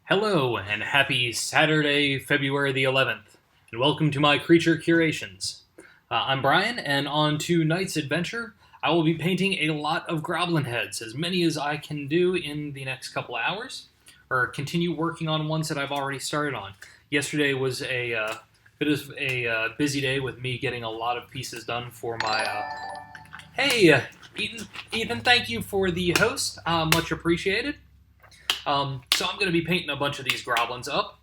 Hello, and happy Saturday, February the 11th, and welcome to my Creature Curations. I'm Brian, and on tonight's adventure, I will be painting a lot of Groblin heads, as many as I can do in the next couple of hours, or continue working on ones that I've already started on. Yesterday was a busy day with me getting a lot of pieces done for my. Hey, Ethan, thank you for the host. Much appreciated. So I'm going to be painting a bunch of these Groblynns up.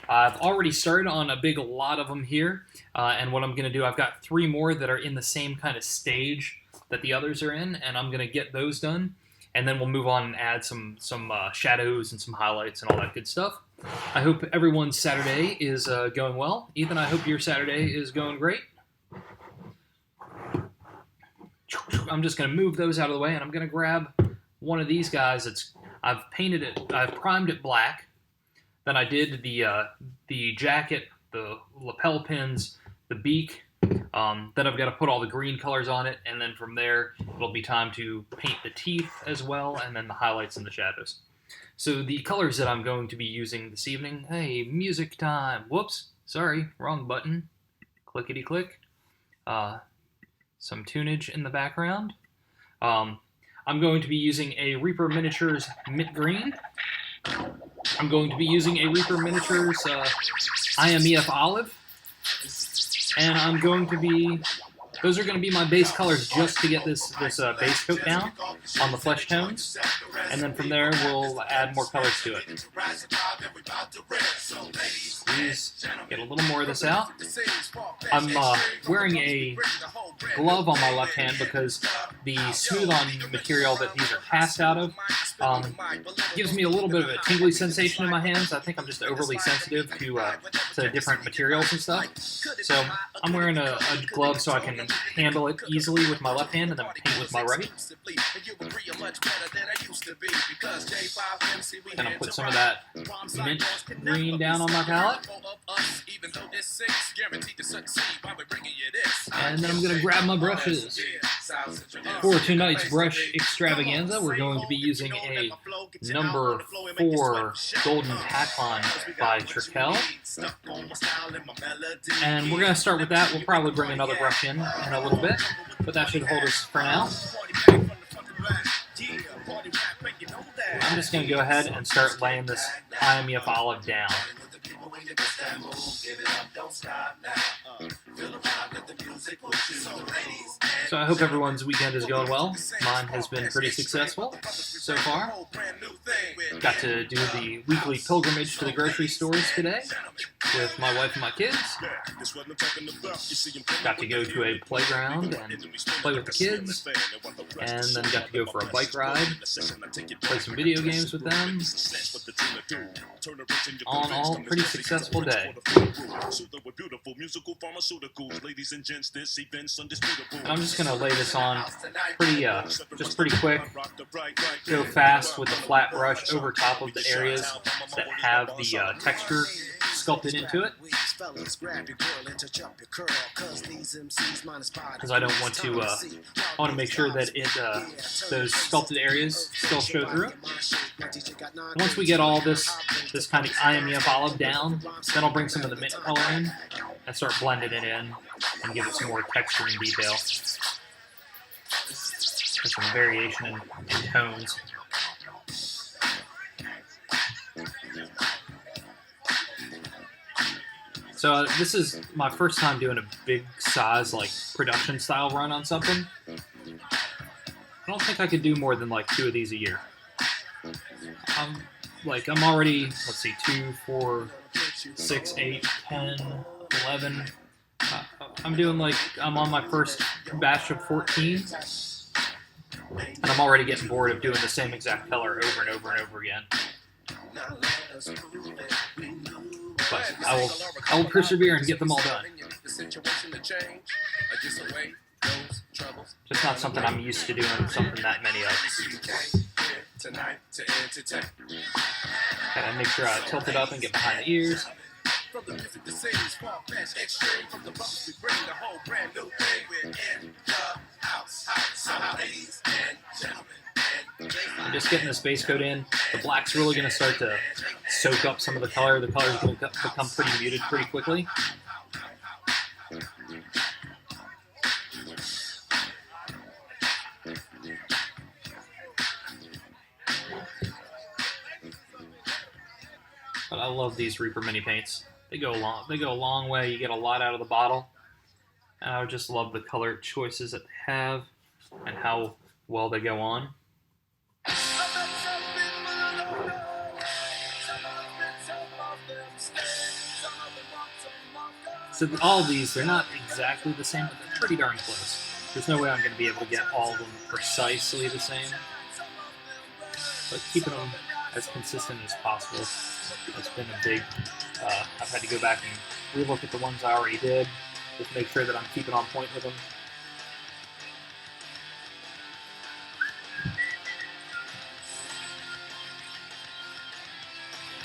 I've already started on a big lot of them here, and what I'm going to do, I've got 3 more that are in the same kind of stage that the others are in, and I'm going to get those done, and then we'll move on and add some shadows and some highlights and all that good stuff. I hope everyone's Saturday is going well. Ethan, I hope your Saturday is going great. I'm just going to move those out of the way, and I'm going to grab one of these guys. I've primed it black. Then I did the jacket, the lapel pins, the beak. Then I've got to put all the green colors on it, and then from there it'll be time to paint the teeth as well, and then the highlights and the shadows. So the colors that I'm going to be using this evening. Hey, music time! Whoops, sorry, wrong button. Clickety click. Some tunage in the background. I'm going to be using a Reaper Miniatures Mint Green. I'm going to be using a Reaper Miniatures IMEF Olive. And those are going to be my base colors just to get this base coat down on the flesh tones. And then from there, we'll add more colors to it. Please get a little more of this out. I'm wearing a glove on my left hand because the smooth-on material that these are cast out of gives me a little bit of a tingly sensation in my hands. I think I'm just overly sensitive to different materials and stuff. So I'm wearing a glove so I can handle it easily with my left hand and then paint with my right. Then I'll put some of that mint green down on my palette. And then I'm going to grab my brushes. For tonight's brush extravaganza, we're going to be using a number 4 Golden Tacon by Trekell. And we're going to start with that. We'll probably bring another brush in a little bit, but that should hold us for now. I'm just going to go ahead and start laying this IMEF olive down. So I hope everyone's weekend is going well. Mine has been pretty successful so far. Got to do the weekly pilgrimage to the grocery stores today with my wife and my kids. Got to go to a playground and play with the kids. And then got to go for a bike ride, play some video games with them. All in all, pretty successful day. I'm just going to lay this on pretty quick, go fast with a flat brush over top of the areas that have the texture sculpted into it, because I don't want to. I want to make sure that those sculpted areas still show through. Once we get all this kind of IMEF olive down, then I'll bring some of the mint color in and start blending it in and give it some more texture and detail. There's some variation in tones. So this is my first time doing a big size, like, production style run on something. I don't think I could do more than like 2 of these a year. I'm already, let's see, 2, 4, 6, 8, 10, 11. I'm on my first batch of 14. And I'm already getting bored of doing the same exact color over and over and over again. But I will persevere and get them all done. Just not something I'm used to doing, something that many of. Gotta make sure I tilt it up and get behind the ears. From the music to scenes, far past extreme. From the bubbles we bring the whole brand new thing. We're in the house. So ladies and gentlemen, I'm just getting this base coat in. The black's really going to start to soak up some of the color. The color's going to become pretty muted pretty quickly. But I love these Reaper mini paints. They go a long way. You get a lot out of the bottle. And I just love the color choices that they have and how well they go on. So all of these, they're not exactly the same, but they're pretty darn close. There's no way I'm going to be able to get all of them precisely the same. But keeping them as consistent as possible has been a big... I've had to go back and relook at the ones I already did, just make sure that I'm keeping on point with them.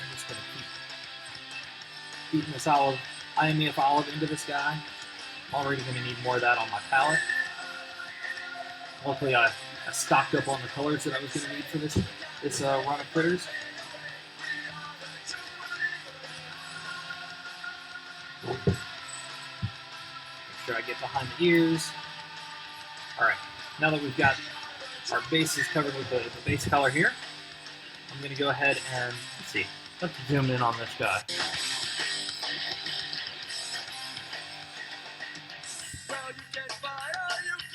I'm just going to keep beating this IMF olive into this guy. I'm already going to need more of that on my palette. Luckily, I stocked up on the colors that I was going to need for this run of critters. Make sure I get behind the ears. Alright, now that we've got our bases covered with the base color here, I'm going to go ahead and, let's see, let's zoom in on this guy.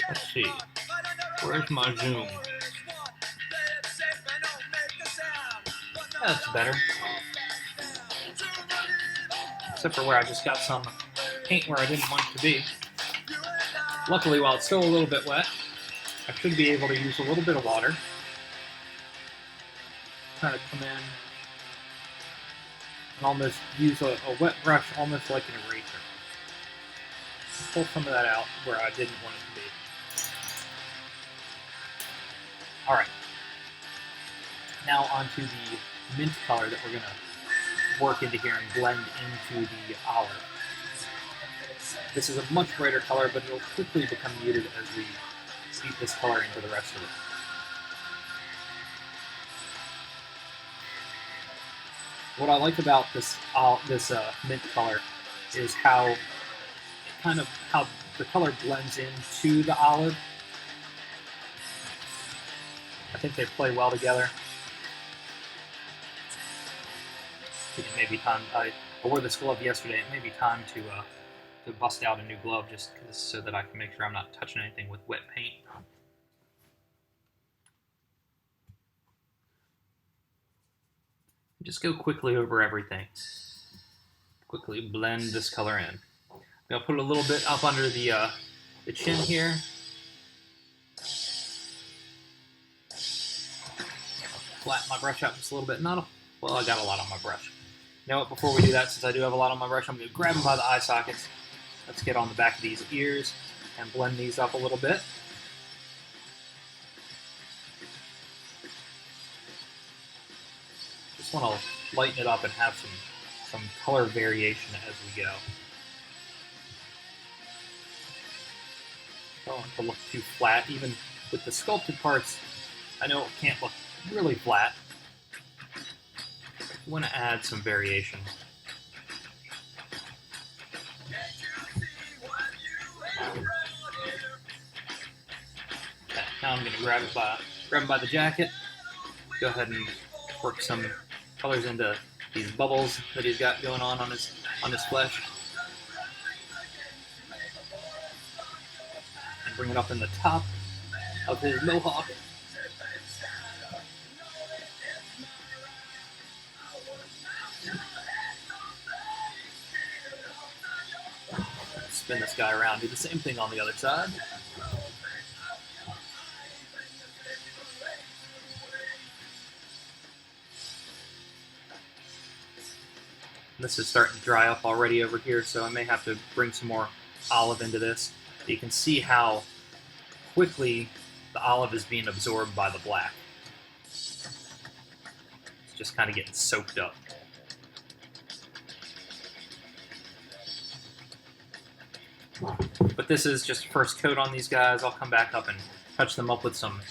Let's see, where's my zoom? That's better. Except for where I just got some paint where I didn't want it to be. Luckily, while it's still a little bit wet, I should be able to use a little bit of water. Kind of come in and almost use a wet brush, almost like an eraser. Pull some of that out where I didn't want it to be. Alright. Now onto the mint color that we're going to work into here and blend into the olive. This is a much brighter color, but it'll quickly become muted as we beat this color into the rest of it. What I like about this mint color is how the color blends into the olive. I think they play well together. It may be time. I wore this glove yesterday. It may be time to bust out a new glove just so that I can make sure I'm not touching anything with wet paint. Just go quickly over everything. Quickly blend this color in. I'm gonna put a little bit up under the chin here. Flatten my brush out just a little bit. Well, I got a lot on my brush. You know what? Before we do that, since I do have a lot on my brush, I'm going to grab them by the eye sockets. Let's get on the back of these ears and blend these up a little bit. Just want to lighten it up and have some color variation as we go. Don't want it to look too flat. Even with the sculpted parts, I know it can't look really flat. You want to add some variation. Okay, now I'm going to grab him by the jacket. Go ahead and work some colors into these bubbles that he's got going on his flesh. And bring it up in the top of his mohawk. Spin this guy around, do the same thing on the other side. This is starting to dry up already over here, so I may have to bring some more olive into this. You can see how quickly the olive is being absorbed by the black. It's just kind of getting soaked up. But this is just first coat on these guys. I'll come back up and touch them up with some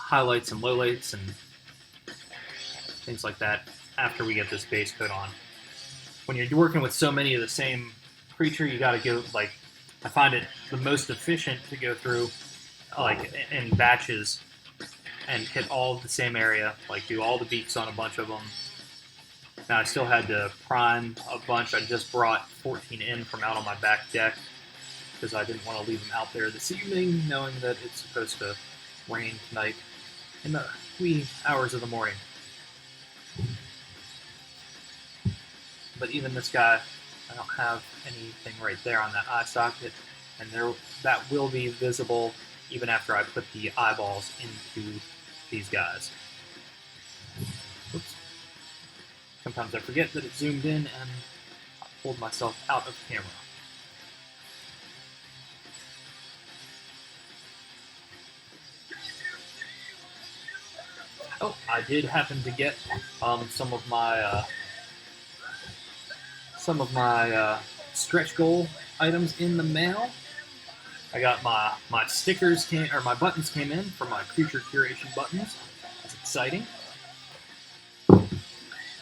highlights and lowlights and things like that after we get this base coat on. When you're working with so many of the same creature, you got to go, like, I find it the most efficient to go through like in batches and hit all of the same area, like do all the beaks on a bunch of them. Now I still had to prime a bunch. I just brought 14 in from out on my back deck because I didn't want to leave them out there this evening, knowing that it's supposed to rain tonight in the wee hours of the morning. But even this guy, I don't have anything right there on that eye socket, and that will be visible even after I put the eyeballs into these guys. Oops. Sometimes I forget that it zoomed in and I pulled myself out of camera. Oh, I did happen to get some of my stretch goal items in the mail. I got my stickers my buttons came in for my creature curation buttons. That's exciting.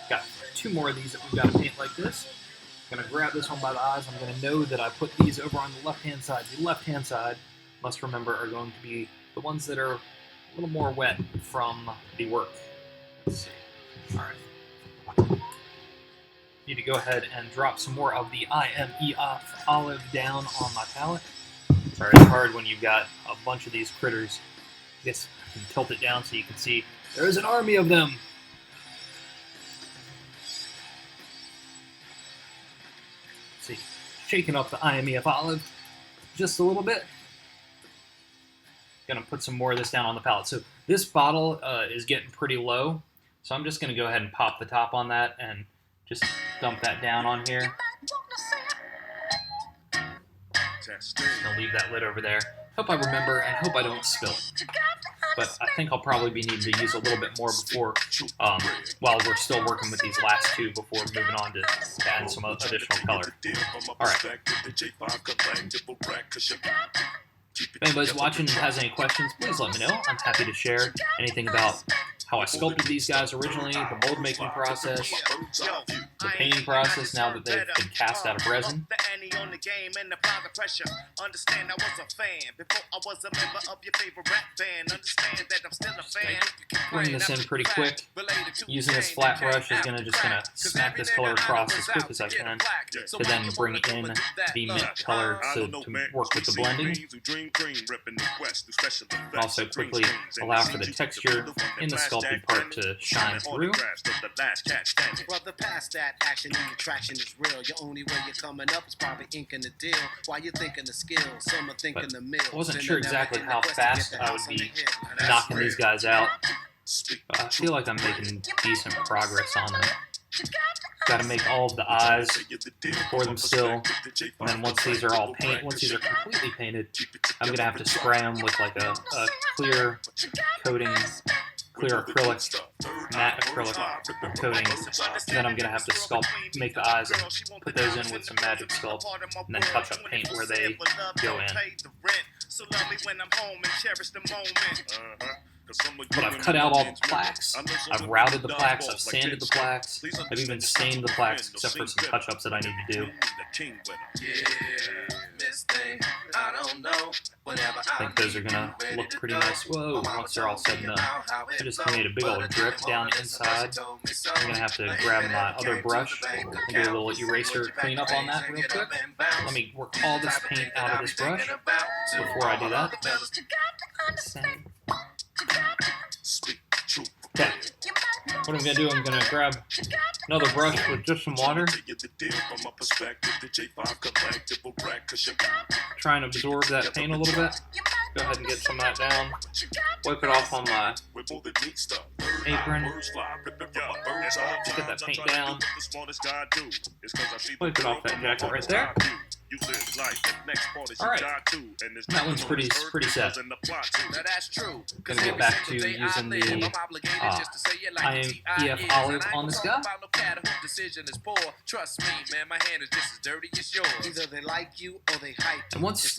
Got 2 more of these that we've got to paint like this. I'm gonna grab this one by the eyes. I'm gonna know that I put these over on the left-hand side. The left-hand side, must remember, are going to be the ones that are a little more wet from the work. Let's see. All right. Need to go ahead and drop some more of the IME olive down on my palette. Sorry, it's hard when you've got a bunch of these critters. I guess I can tilt it down so you can see there's an army of them. Let's see, shaking up the IME olive just a little bit. Gonna put some more of this down on the palette. So this bottle is getting pretty low, so I'm just gonna go ahead and pop the top on that and just dump that down on here. I'll leave that lid over there. Hope I remember and hope I don't spill it. But I think I'll probably be needing to use a little bit more before, while we're still working with these last 2 before moving on to add some additional color. Alright. If anybody's watching and has any questions, please let me know. I'm happy to share anything about how I sculpted these guys originally, the mold making process, the painting process now that they've been cast out of resin. Bring this in pretty quick. Using this flat brush is gonna smack this color across as quick as I can to then bring in the mint color to work with the blending. Also quickly allow for the texture in the sculpted part to shine through. Brother, past that action and attraction is real. Your only way you're coming up is probably inking the deal while you're thinking the skills. Some are thinking the mill. I wasn't sure exactly how fast I would be knocking these guys out, but I feel like I'm making decent progress on them. Got to make all of the eyes for them still, and then once these are completely painted, I'm gonna have to spray them with like a clear coating, clear acrylic, matte acrylic coating. And then I'm gonna have to make the eyes and put those in with some magic sculpt, and then touch up paint where they go in. But I've cut out all the plaques, I've routed the plaques, I've sanded the plaques, I've even stained the plaques except for some touch-ups that I need to do. I think those are going to look pretty nice. Whoa, once they're all said and done. I just made a big old drip down inside. I'm going to have to grab my other brush and do a little eraser cleanup on that real quick. Let me work all this paint out of this brush before I do that. Okay, what I'm going to do, I'm going to grab another brush with just some water. Try and absorb that paint a little bit. Go ahead and get some of that down. Wipe it off on my apron. Get that paint down. Wipe it off that jacket right there. Alright, that one's pretty set. Gonna get back to using the IEF olive on this guy. And once,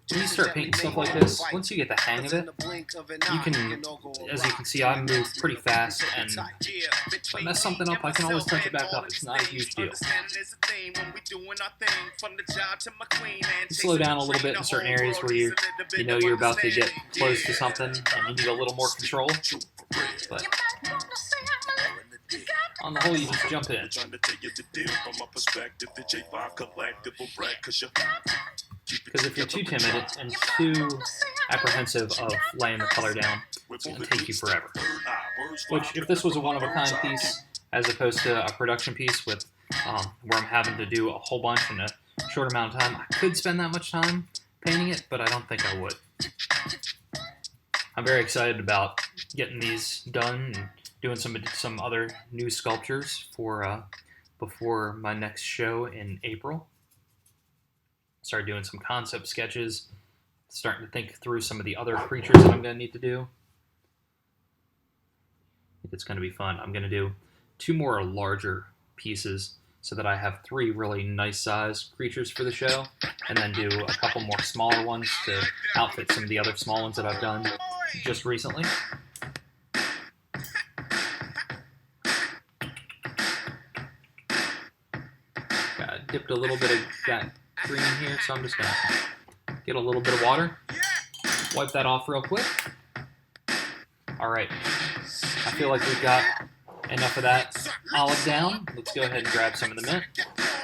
when you start painting stuff like this, once you get the hang of it, you can, as you can see, I move pretty fast, and if I mess something up, I can always touch it back up. It's not a huge deal. Slow down a little bit in certain areas where you know you're about to get close to something and you need a little more control. But on the whole, you just jump in. Because if you're too timid and too apprehensive of laying the color down, it's going to take you forever. Which, if this was a one-of-a-kind piece, as opposed to a production piece with where I'm having to do a whole bunch in a short amount of time, I could spend that much time painting it, but I don't think I would. I'm very excited about getting these done and doing some other new sculptures for before my next show in April. Start doing some concept sketches, starting to think through some of the other creatures that I'm going to need to do. I think it's going to be fun. I'm going to do 2 more larger pieces so that I have 3 really nice sized creatures for the show, and then do a couple more smaller ones to outfit some of the other small ones that I've done just recently. Dipped a little bit of that green here, so I'm just going to get a little bit of water, wipe that off real quick. Alright, I feel like we've got enough of that olive down. Let's go ahead and grab some of the mint.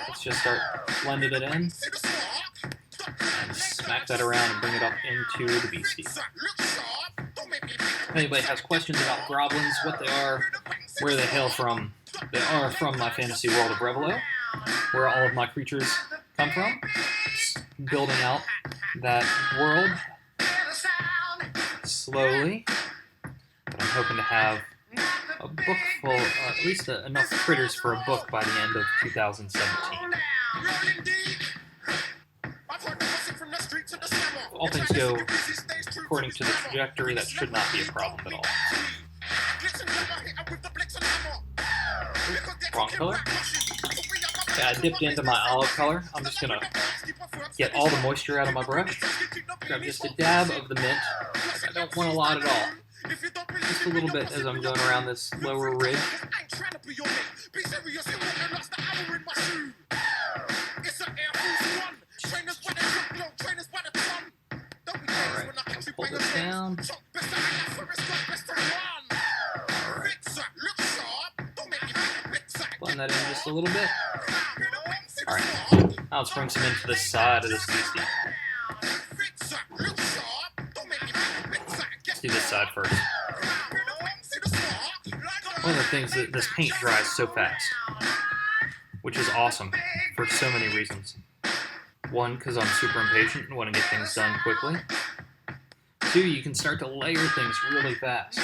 Let's just start blending it in and smack that around and bring it up into the beastie. If anybody has questions about Groblynns, what they are, where they hail from, they are from my fantasy world of Revelo, where all of my creatures come from. Just building out that world slowly. But I'm hoping to have a book full, at least enough critters for a book by the end of 2017. If all things go according to the trajectory, that should not be a problem at all. Wrong color. Okay, I dipped into my olive color. I'm just going to get all the moisture out of my brush. Grab just a dab of the mint. I don't want a lot at all. Just a little bit as I'm going around this lower ridge. Alright, pull this down. Blend that in just a little bit. Alright, now let's bring some into the side of this beastie. Let's do this side first. One of the things that this paint dries so fast, which is awesome for so many reasons. 1, because I'm super impatient and want to get things done quickly. 2, you can start to layer things really fast.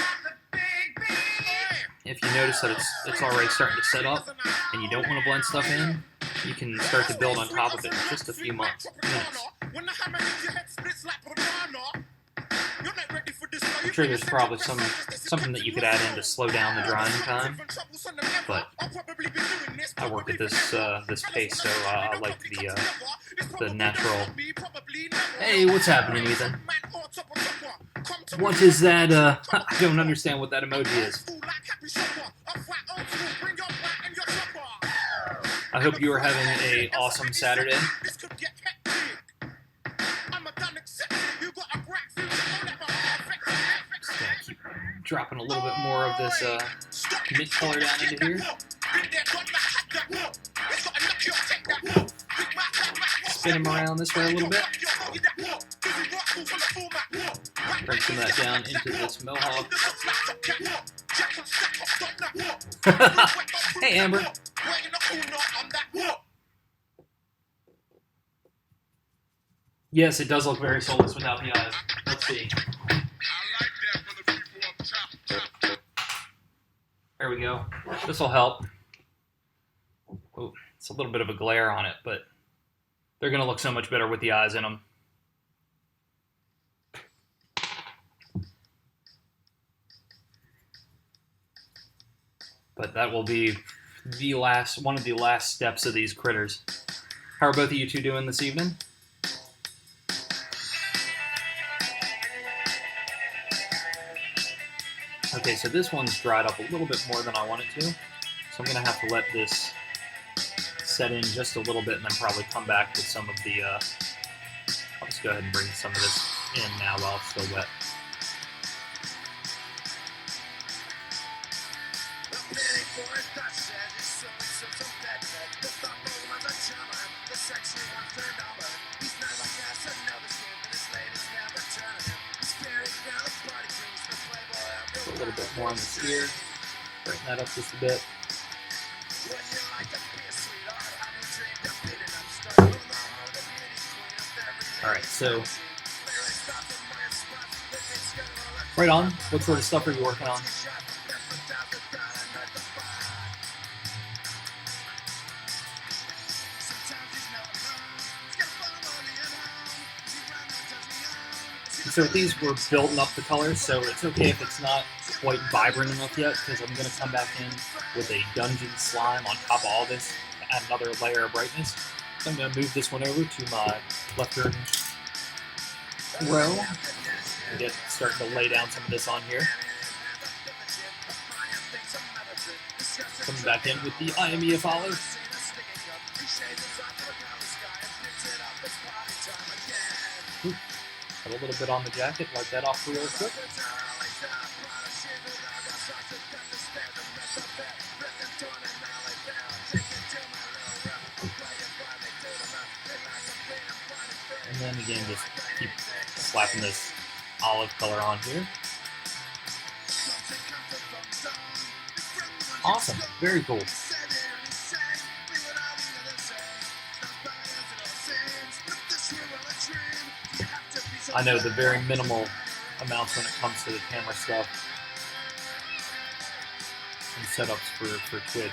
If you notice that it's already starting to set up and you don't want to blend stuff in, you can start to build on top of it in just a few minutes. I'm sure there's probably something that you could add in to slow down the drying time, but I work at this pace, so I like the natural. Hey, what's happening, Ethan? What is that? I don't understand what that emoji is. I hope you are having an awesome Saturday. Just gonna keep dropping a little bit more of this mint color down into here. Spin them around this way a little bit. Bring some of that down into this mohawk. Hey, Amber. Yes, it does look very soulless without the eyes. Let's see. There we go. This will help. Oh, it's a little bit of a glare on it, but They're going to look so much better with the eyes in them. But that will be one of the last steps of these critters. How are both of you two doing this evening? Okay, so this one's dried up a little bit more than I want it to. So I'm going to have to let this set in just a little bit and then probably come back with some of the... I'll just go ahead and bring some of this in now while it's still wet. Put a little bit more on this ear. Brighten that up just a bit. Alright, so right on. What sort of stuff are you working on? So with these, we're building up the colors, so it's okay if it's not quite vibrant enough yet, because I'm going to come back in with a dungeon slime on top of all this to add another layer of brightness. So I'm going to move this one over to my left-hand row and starting to lay down some of this on here. Coming back in with the IMEF olive. Put a little bit on the jacket, wipe that off real quick. And then again, just keep slapping this olive color on here. Awesome, very cool. I know the very minimal amounts when it comes to the camera stuff and setups for Twitch.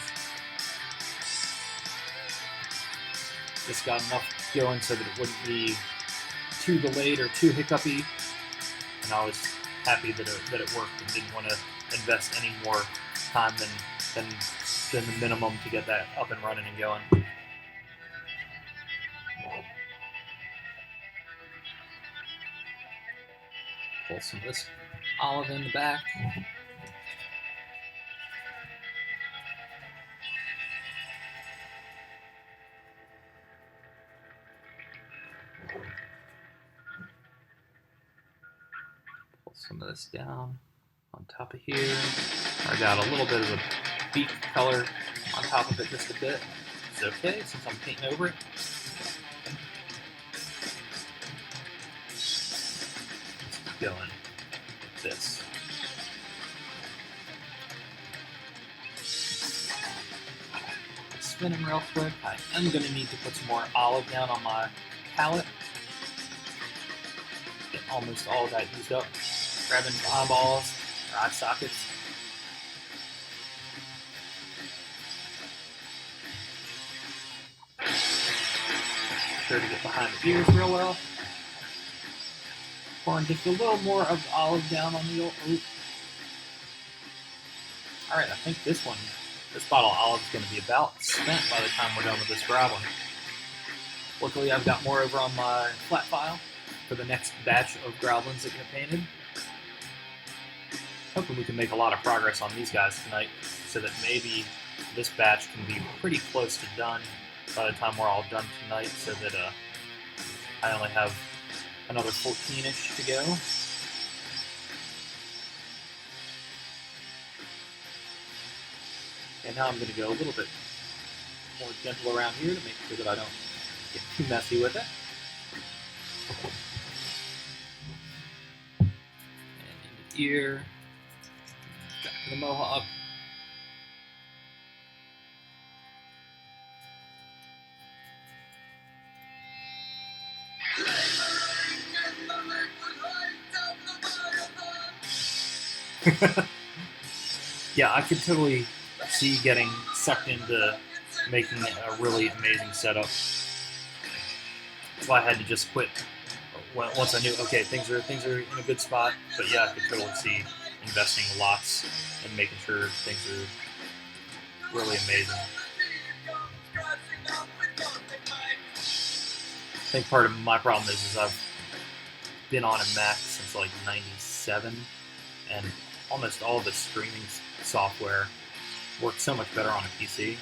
Just got enough going so that it wouldn't be too delayed or too hiccupy, and I was happy that it worked and didn't want to invest any more time than the minimum to get that up and running and going. Pull some of this olive in the back. Pull some of this down on top of here. I got a little bit of a beak color on top of it just a bit. It's okay since I'm painting over it. Going with this. Spin them real quick. I am going to need to put some more olive down on my palette. Get almost all of that used up. Grabbing eyeballs, or eye sockets. Sure to get behind the ears real well. Pouring just a little more of the olive down on the old. Alright, I think this bottle of olive is going to be about spent by the time we're done with this Groblyn. Luckily, I've got more over on my flat file for the next batch of Groblynns that get painted. Hoping we can make a lot of progress on these guys tonight, so that maybe this batch can be pretty close to done by the time we're all done tonight, so that I only have another 14-ish to go. And now I'm going to go a little bit more gentle around here to make sure that I don't get too messy with it. And in the ear, back to the mohawk. Yeah, I could totally see getting sucked into making a really amazing setup. That's why I had to just quit once I knew, okay, things are in a good spot. But yeah, I could totally see investing lots and making sure things are really amazing. I think part of my problem is I've been on a Mac since like '97, and almost all the streaming software works so much better on a PC.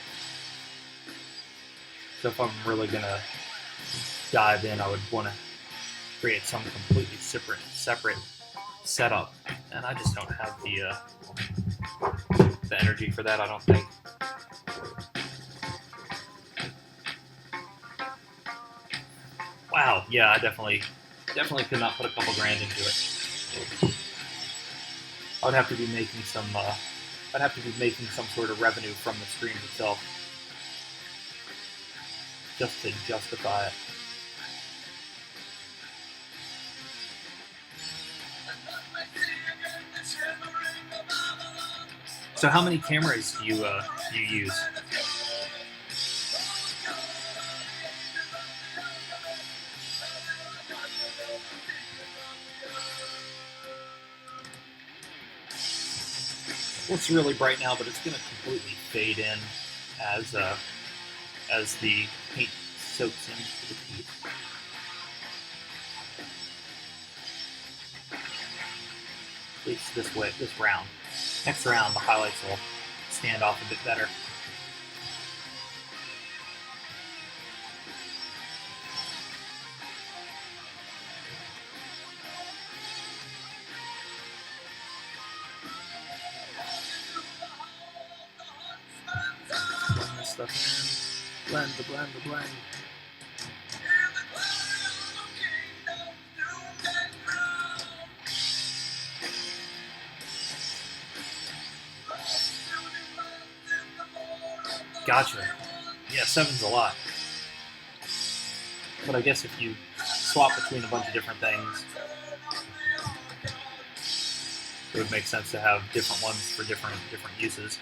So if I'm really gonna dive in, I would want to create some completely separate setup, and I just don't have the energy for that. I don't think. Wow, yeah, I definitely could not put a couple grand into it. I would have to be making some. I'd have to be making some sort of revenue from the stream itself just to justify it. So, how many cameras do you use? Looks really bright now, but it's going to completely fade in as the paint soaks into the piece. At least this way, this round. Next round, the highlights will stand off a bit better. Blend this stuff in. Blend the blend. Gotcha. Yeah, 7's a lot. But I guess if you swap between a bunch of different things, it would make sense to have different ones for different uses.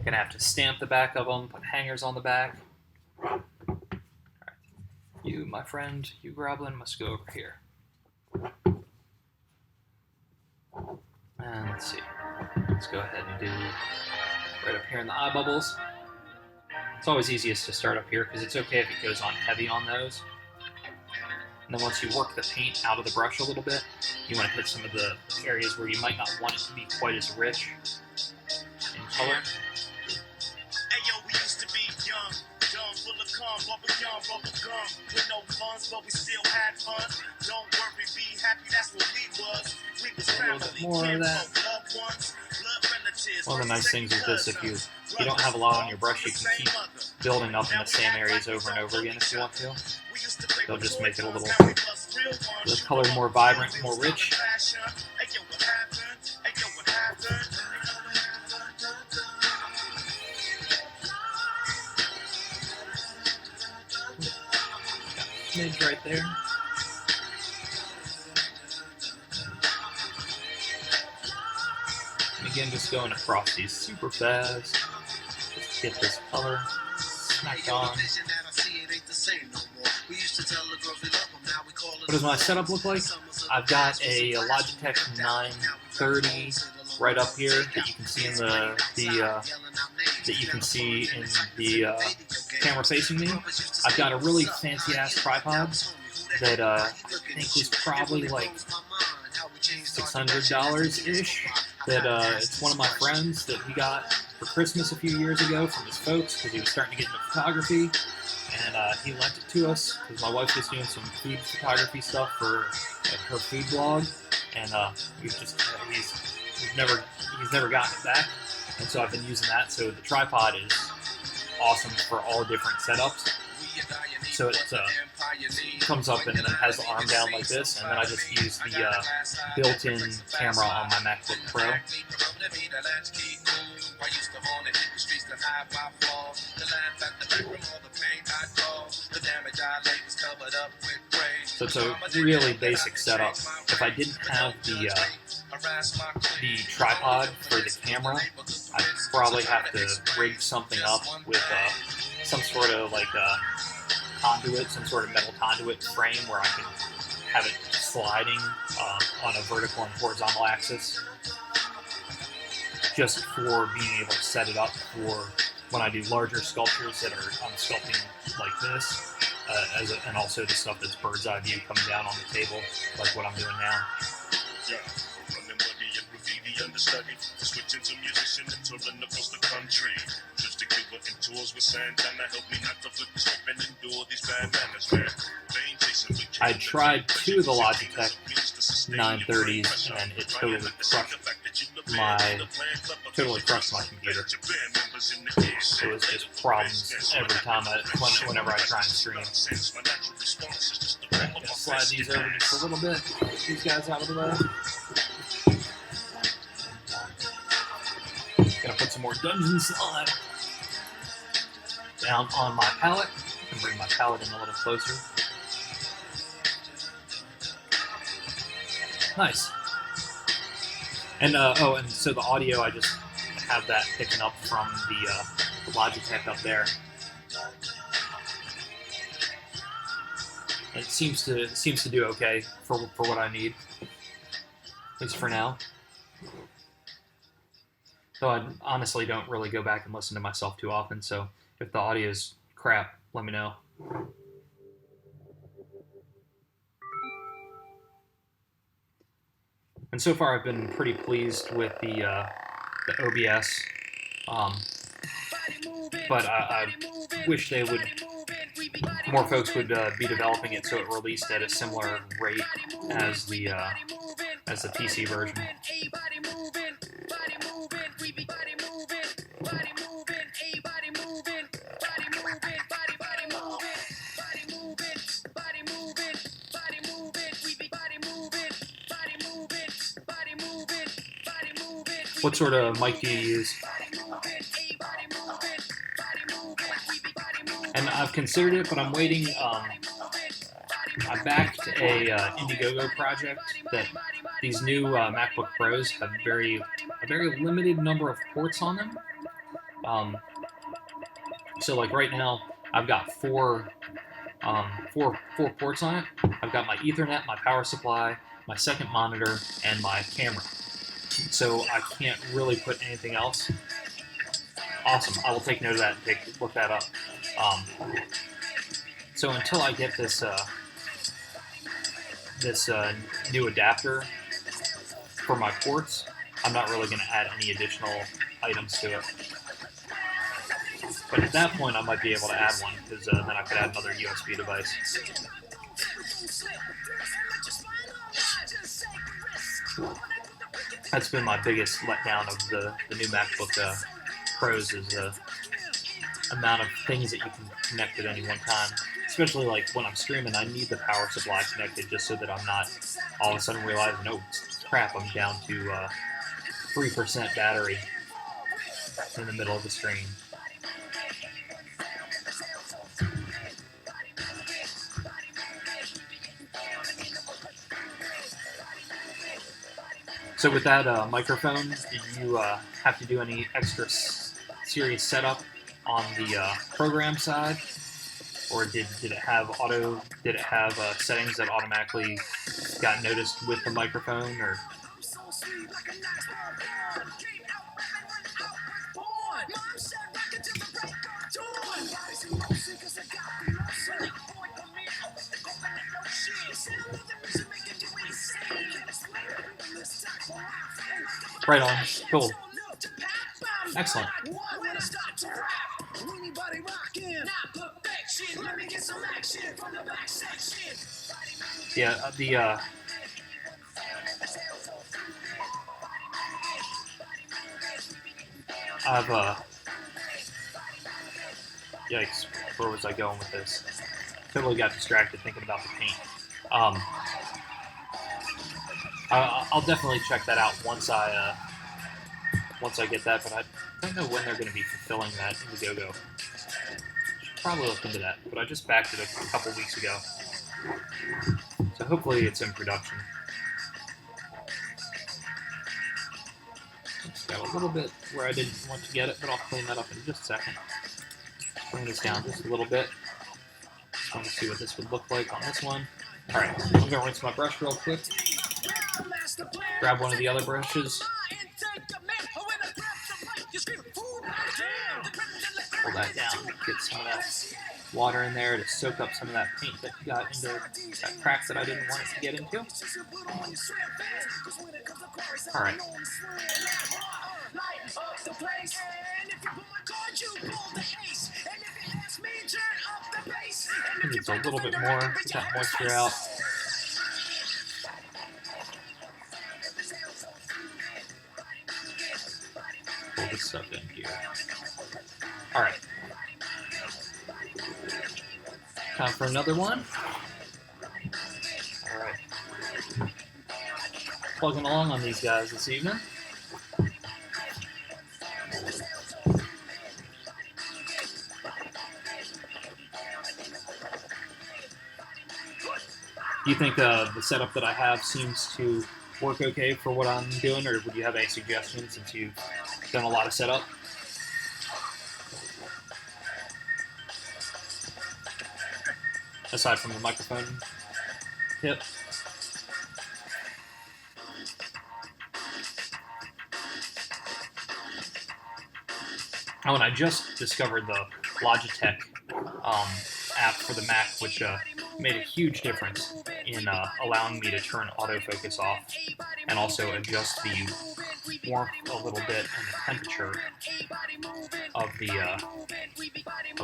Gonna have to stamp the back of them, put hangers on the back. All right. You, my friend, you Groblyn, must go over here. And let's see. Let's go ahead and do right up here in the eye bubbles. It's always easiest to start up here because it's okay if it goes on heavy on those. And then once you work the paint out of the brush a little bit, you want to hit some of the areas where you might not want it to be quite as rich in color. Hey yo, we used to be young, dumb, full of bubble gum, with no funds, but we still had fun. Don't worry, be happy, that's what we was. We was family, more of that. loved ones, blood relatives. One of the nice things with this, if you don't have a lot on your brush, you can keep building up in the same areas over and over again if you want to. They'll just make it a little, the color more vibrant, more rich. Smidge right there. And again, just going across these super fast. Just get this color smacked on. What does my setup look like? I've got a Logitech 930 right up here that you can see in the camera facing me. I've got a really fancy ass tripod that I think was probably like $600 ish. That it's one of my friends that he got for Christmas a few years ago from his folks because he was starting to get into photography. And he lent it to us because my wife was doing some food photography stuff for her food blog, and he's never gotten it back, and so I've been using that. So the tripod is awesome for all different setups. So it comes up and then has the arm down like this, and then I just use the built-in camera on my MacBook Pro. So it's a really basic setup. If I didn't have the tripod for the camera, I'd probably have to rig something up with some sort of like conduit, some sort of metal conduit frame where I can have it sliding on a vertical and horizontal axis, just for being able to set it up for when I do larger sculptures that are sculpting like this, and also the stuff that's bird's eye view coming down on the table, like what I'm doing now. Yeah, running money and graffiti understudy, switching to musician and touring across the country. Trips to Cuba and tours with Santana help me not to flip the script and endure these bad manners, man. Vein chasing with I tried two of the Logitech 930s and it totally crushed my computer. It was just problems every time whenever I try and stream. Alright, gonna slide these over just a little bit. Get these guys out of the way. Gonna put some more dungeon slime down on my palette. I can bring my palette in a little closer. Nice. And and so the audio, I just have that picking up from the Logitech up there. It seems to do okay for what I need, at least for now. So I honestly don't really go back and listen to myself too often. So if the audio is crap, let me know. And so far, I've been pretty pleased with the OBS, but I wish more folks would be developing it so it released at a similar rate as the PC version. What sort of mic do you use? And I've considered it, but I'm waiting. I backed a Indiegogo project that these new MacBook Pros have a very limited number of ports on them, So like right now, I've got four ports on it. I've got my Ethernet, my power supply, my second monitor, and my camera. So I can't really put anything else. Awesome. I will take note of that and look that up. So until I get this new adapter for my ports, I'm not really going to add any additional items to it. But at that point, I might be able to add one, because then I could add another USB device. That's been my biggest letdown of the new MacBook Pros, is the amount of things that you can connect at any one time. Especially like when I'm streaming, I need the power supply connected just so that I'm not all of a sudden realizing, oh crap, I'm down to 3% battery in the middle of the stream. So with that microphone, did you have to do any extra serious setup on the program side, or did it have settings that automatically got noticed with the microphone, or? Right on. Cool. Excellent. Yeah, I've yikes, where was I going with this? Totally got distracted thinking about the paint. I'll definitely check that out once I get that, but I don't know when they're going to be fulfilling that Indiegogo. Should probably look into that, but I just backed it a couple weeks ago, so hopefully it's in production. It's got a little bit where I didn't want to get it, but I'll clean that up in just a second. Bring this down just a little bit. Just want to see what this would look like on this one. Alright, I'm going to rinse my brush real quick. Grab one of the other brushes. Pull that down. Get some of that water in there to soak up some of that paint that got into that crack that I didn't want it to get into. Alright. It needs a little bit more to get that moisture out. Pull this stuff in here. Alright. Time for another one. Alright. Plugging along on these guys this evening. Do you think the setup that I have seems to work okay for what I'm doing, or would you have any suggestions since you've done a lot of setup? Aside from the microphone tip. Oh, and I just discovered the Logitech app for the Mac, which made a huge difference in allowing me to turn autofocus off and also adjust the warmth a little bit and the temperature of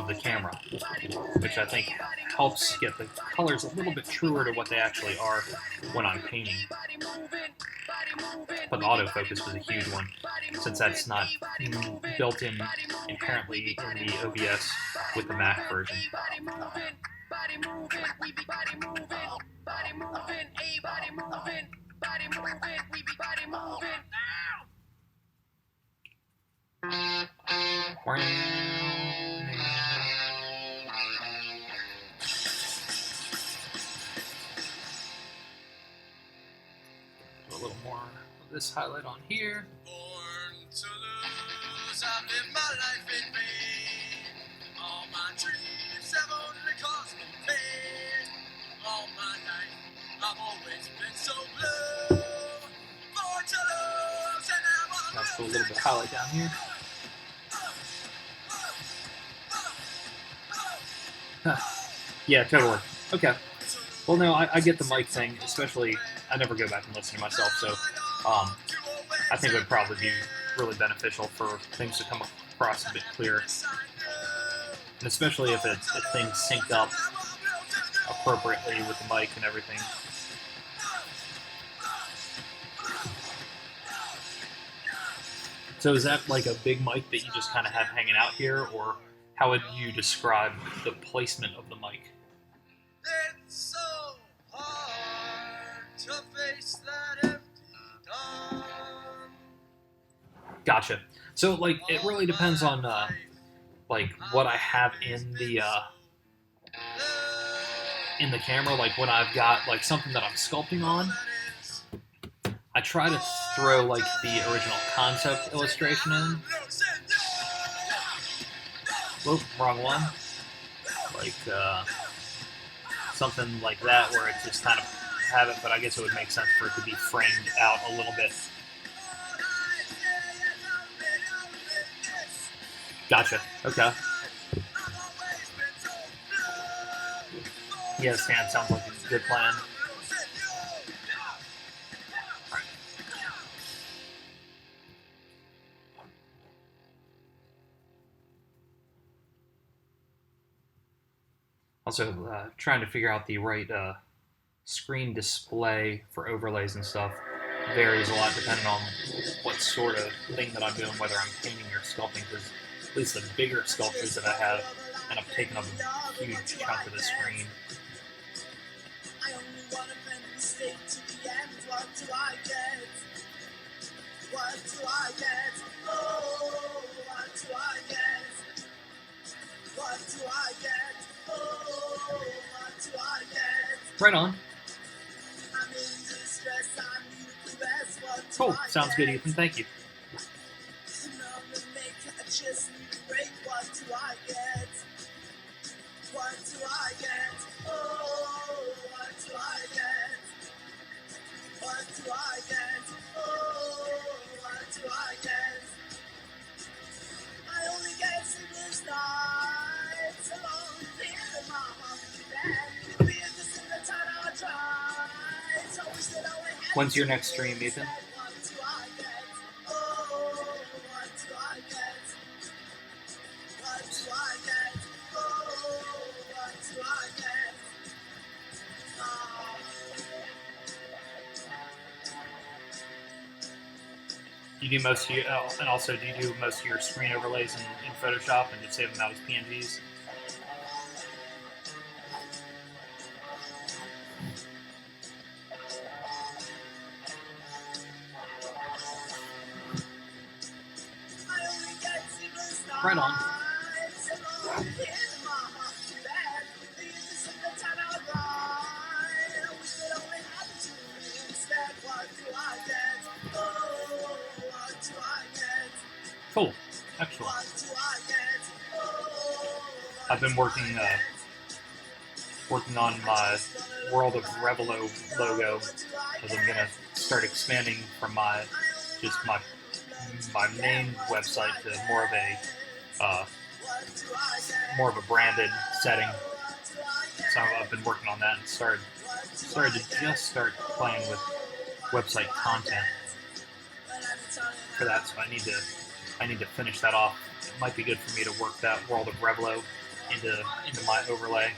the camera, which I think helps get the colors a little bit truer to what they actually are when I'm painting. But the autofocus was a huge one, since that's not built in inherently in the OBS with the Mac version. A little more of this highlight on here. Born to lose, I live my life Let's go a little bit highlight down here. Huh. Yeah, totally. Okay. Well, no, I get the mic thing, especially I never go back and listen to myself, so I think it would probably be really beneficial for things to come across a bit clearer. And especially if things sync up appropriately with the mic and everything. So is that like a big mic that you just kind of have hanging out here, or how would you describe the placement of the mic? It's so hard to face that empty dawn. Gotcha. So like it really depends on like what I have in the camera. Like when I've got like something that I'm sculpting on, I try to throw like the original concept illustration in. Whoop, wrong one. Like something like that where it just kind of have it, but I guess it would make sense for it to be framed out a little bit. Gotcha. Okay. Yeah, stand sounds like a good plan. Also, trying to figure out the right screen display for overlays and stuff varies a lot depending on what sort of thing that I'm doing, whether I'm painting or sculpting, because at least the bigger sculptures that I have end up taking up a huge chunk of the screen. I only want to bend the state to the end. What do I get? What do I get? Oh, what do I get? What do I get? Oh, what do I get? Right on. I'm in distress, I need a caress. What do Cool. I Sounds get? good, Ethan. Thank you. I just need a break. What do I get? What do I get? Oh, what do I get? What do I get? Oh, what do I get? I only get sleepless nights alone in my monkey bed. Being just in the time I try. It's always that I only have. When's your next stream, Ethan? What do I get? Oh, what do I get? What do I get? Oh, what do I get? Oh. You do most of your, and also do you do most of your screen overlays in Photoshop and just save them out as PNGs? Right on. Cool. Excellent. I've been working on my World of Revelo logo, because I'm gonna start expanding from my main website to more of a branded setting. So I've been working on that and started to start playing with website content for that. So I need to finish that off. It might be good for me to work that World of Revelo into my overlay.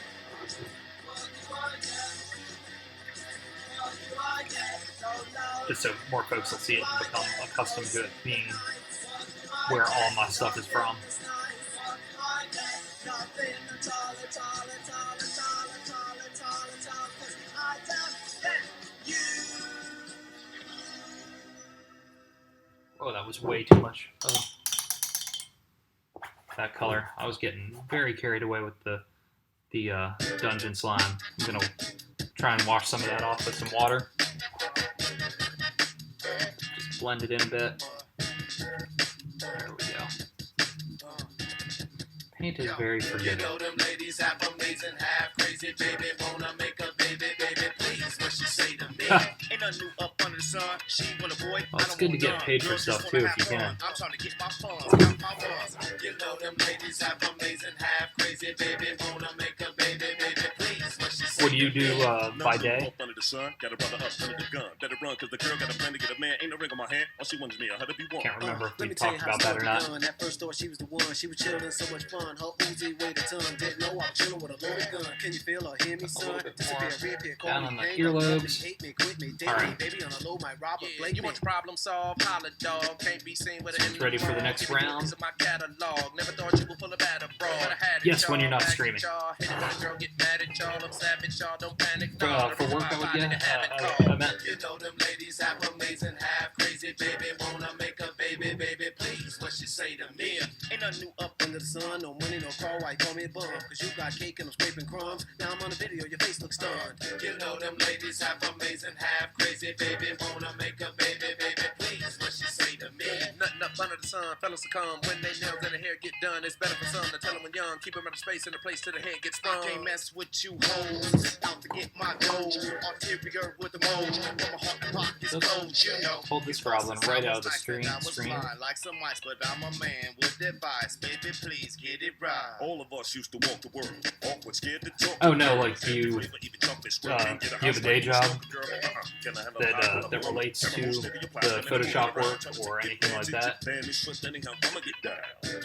Just so more folks will see it and become accustomed to it being where all my stuff is from. Oh, that was way too much. Oh. That color. I was getting very carried away with the dungeon slime. I'm gonna try and wash some of that off with some water. Just blend it in a bit. There we go. Paint is very forgiving. You know them ladies half amazing, half crazy, baby. Wanna make a baby, baby, please. What she Ain't nothing new up under the sun. She want a boy. Well, it's good to get paid for stuff too if you can. I'm trying to get my funds, got my funds. You know them ladies have amazing, half crazy, baby. Wanna make a baby, baby, please. What do you do by day? Up under the sun, got a brother up under the gun. Better run, cause the girl got a plan to get a man. Ain't no ring on my hand. All she wants me, her to be one. Can't remember if we talked about that or not. That first door, she was the one. She was chilling, so much fun. Her Uzi weighed a ton. Didn't know I was chilling with a loaded gun. Can you feel or hear me, son? Down on the earlobes. Alright. You want your problem solved? Holla, dog. Can't be seen with it. Ready for the next round? My catalog. Never thought you were full of bad abroad. Yes, when you're not streaming. For work, I would get. I meant. You know them ladies have amazing, half crazy, baby. Wanna make a baby, baby, please. What she say to me? Ain't nothing new up under the sun. No money, no car. Why you call me a bum? Cause you got cake and I'm scraping crumbs. Now I'm on the video, your face looks stunned. You know them ladies have amazing, half crazy, baby. Wanna make a baby, baby, please. What she say to me? Nothing up under the sun. Fellas succumb when they nails and their hair get done. It's better for some to tell them when young. Keep them out of space in a place till the head gets sprung. Can't mess with you hoes. Out to get my goals. Arterial with the mold. From my heart and pockets closed, you know. Pulled this Groblin right out of the screen. Like some ice, but I'm a man with advice. Baby, please get it right. All of us used to walk the world, awkward, scared to talk. Oh no, like you have a day job that relates to the Photoshop work or anything like that.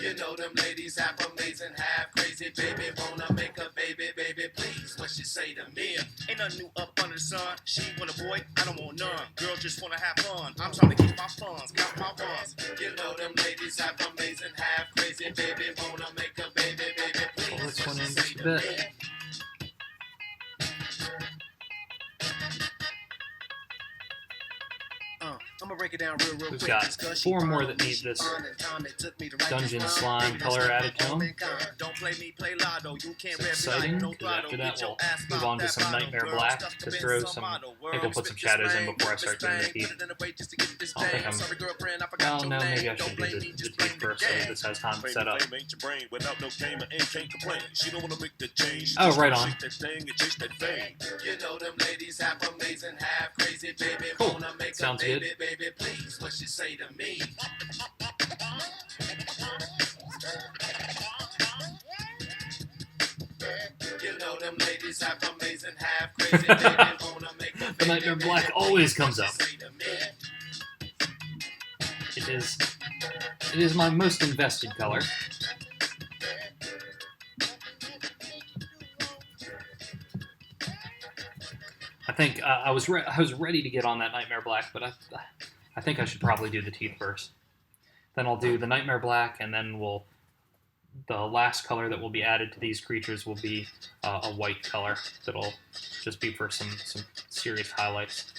You know them ladies have amazing, half crazy, baby. Wanna make a baby, baby, please. What she say to me? Ain't nothing new up under the sun. She want a boy, I don't want none. Girl just wanna have fun. I'm trying to get my funds, got my funds. You know them ladies have amazing, half crazy, baby. Wanna make a baby, baby, please. Pull this one in What she just say a to bit. me? I'm gonna break it down real We've quick. got 4 more that need this dungeon slime color added to them. Don't play me, play Lotto. You can't It's exciting, because after that we'll move on to some Nightmare Black to throw some. I think we'll put some shadows in before I start doing the teeth. I don't think I'm. Well, no, maybe I should do the teeth first so that this has time to set up. Oh, right on. You know them ladies have amazing, half crazy, baby. Cool. Wanna make Sounds a good. baby, baby, please. What she say to me? You know them ladies have amazing, half crazy, baby. Wanna make a The baby, Nightmare baby, Black please. always comes What up. she say to me? It is my most invested color. I think I was ready to get on that Nightmare Black, but I think I should probably do the teeth first. Then I'll do the Nightmare Black, and then the last color that will be added to these creatures will be a white color that'll just be for some serious highlights.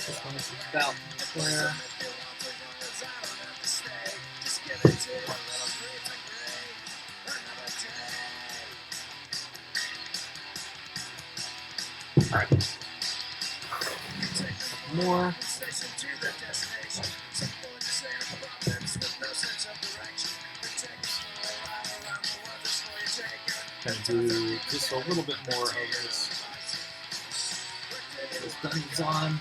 This one is about there. Alright. More. Gonna do just a little bit more of this dungeons on.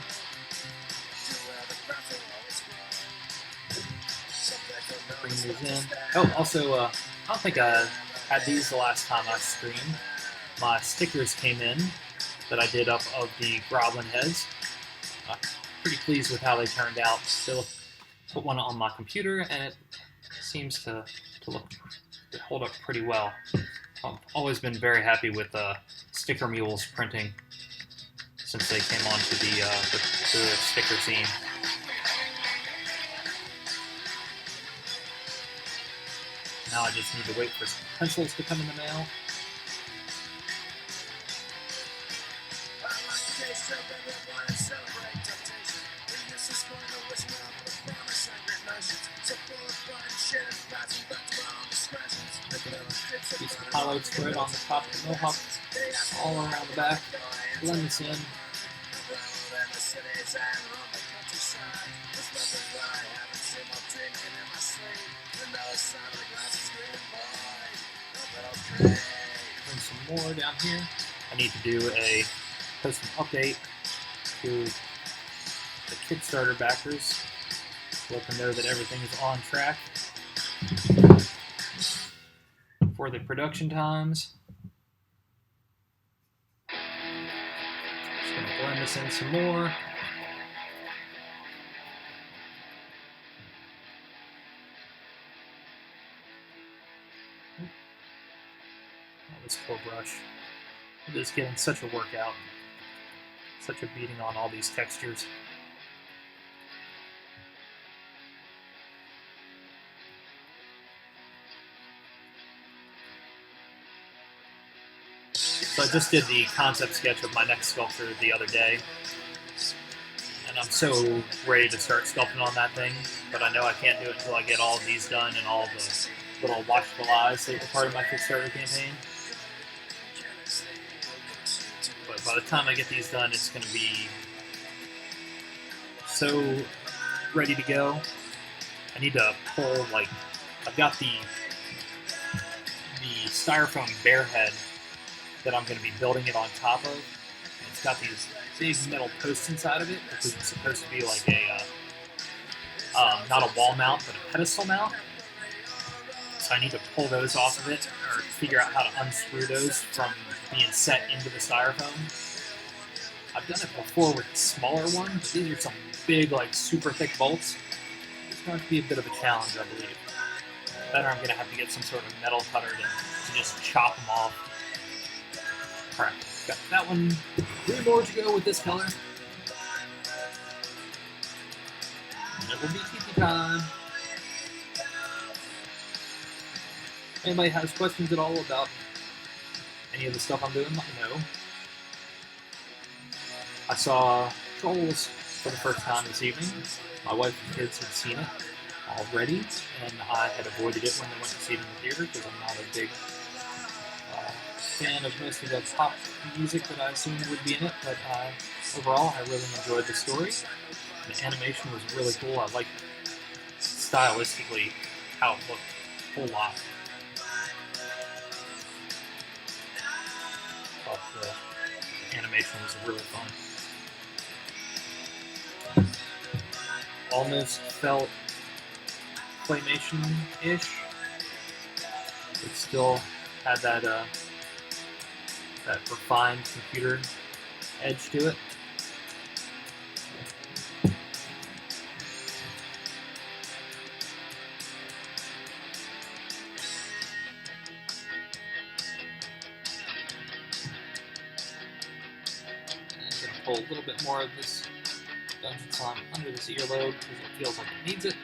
Bring these in. Oh, also, I don't think I had these the last time I streamed. My stickers came in that I did up of the Groblyn heads. Pretty pleased with how they turned out. Still put one on my computer, and it seems to hold up pretty well. I've always been very happy with Sticker Mule's printing since they came onto the sticker scene. Now I just need to wait for some pencils to come in the mail. Do some highlight spread on the top of the mohawk, all around the back. Blend this in. Bring some more down here. I need to do a post an update to the Kickstarter backers. Let them know that everything is on track for the production times. Just going to blend this in some more. This poor brush. It is getting such a workout. Such a beating on all these textures. So I just did the concept sketch of my next sculpture the other day. And I'm so ready to start sculpting on that thing. But I know I can't do it until I get all of these done and all the little watchful eyes that were part of my Kickstarter campaign. But by the time I get these done, it's going to be so ready to go. I need to pull, like, I've got the styrofoam bear head that I'm going to be building it on top of. And it's got these big metal posts inside of it, because it's supposed to be like a, not a wall mount, but a pedestal mount. So I need to pull those off of it, or figure out how to unscrew those from being set into the styrofoam. I've done it before with a smaller one, but these are some big, like, super thick bolts. It's going to be a bit of a challenge, I believe. Better I'm going to have to get some sort of metal cutter to just chop them off. Alright, got that one. 3 more to go with this color. And it will be TP time. Anybody has questions at all about any of the stuff I'm doing? Let me know. I saw Trolls for the first time this evening. My wife and kids had seen it already, and I had avoided it when they went to see it in the theater because I'm not a big fan of most of the pop music that I assumed would be in it, but overall I really enjoyed the story. The animation was really cool. I liked stylistically how it looked a whole lot. But the animation was really fun. Almost felt claymation-ish. It still had that that refined computer edge to it. And I'm gonna pull a little bit more of this Dungeon Slime under this earlobe because it feels like it needs it.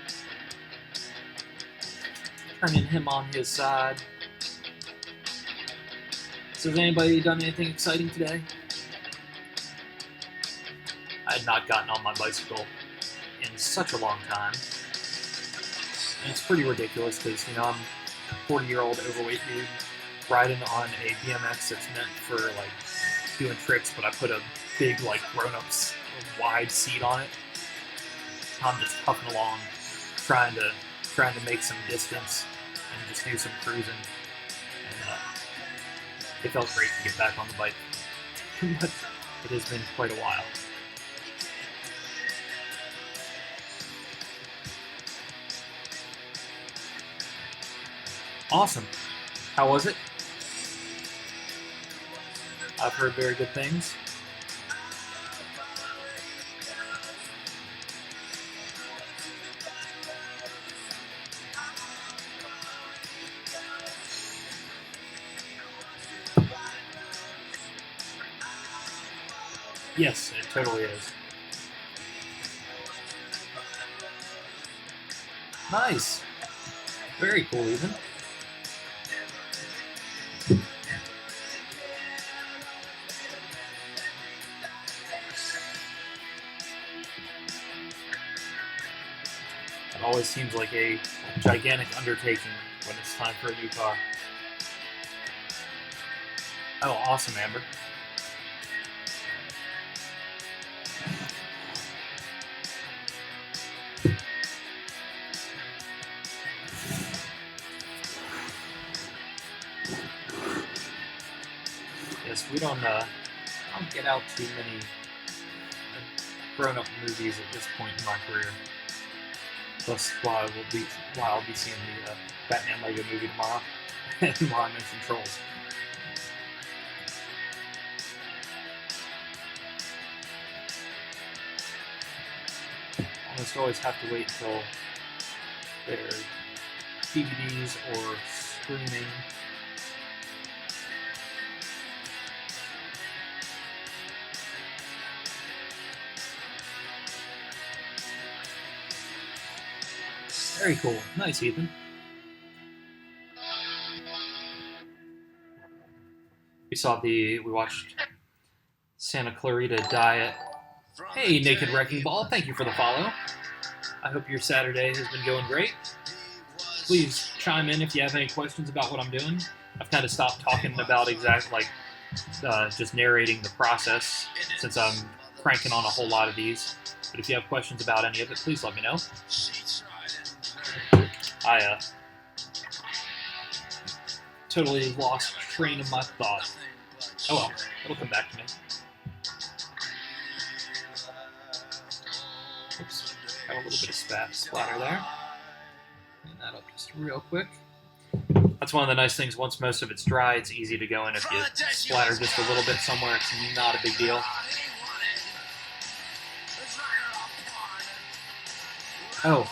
Turning him on his side. So has anybody done anything exciting today? I had not gotten on my bicycle in such a long time. And it's pretty ridiculous because, you know, I'm a 40-year-old overweight dude riding on a BMX that's meant for, like, doing tricks, but I put a big, like, grown-ups wide seat on it. I'm just puffing along, trying to make some distance and just do some cruising. And it felt great to get back on the bike. But it has been quite a while. Awesome. How was it? I've heard very good things. Yes, it totally is. Nice. Very cool, even. always seems like a gigantic undertaking when it's time for a new car. Oh, awesome, Amber. Yes, we don't get out too many grown-up movies at this point in my career. That's why I'll be seeing the Batman Lego movie tomorrow, and why I mentioned Trolls. Almost always have to wait until they're DVDs or streaming. Very cool. Nice, Ethan. We watched Santa Clarita Diet. Hey, Naked Wrecking Ball, thank you for the follow. I hope your Saturday has been going great. Please chime in if you have any questions about what I'm doing. I've kind of stopped talking about just narrating the process since I'm cranking on a whole lot of these. But if you have questions about any of it, please let me know. I totally lost train of my thought. Oh well, it'll come back to me. Oops, got a little bit of splatter there. Clean that up just real quick. That's one of the nice things. Once most of it's dry, it's easy to go in. If you splatter just a little bit somewhere, it's not a big deal. Oh.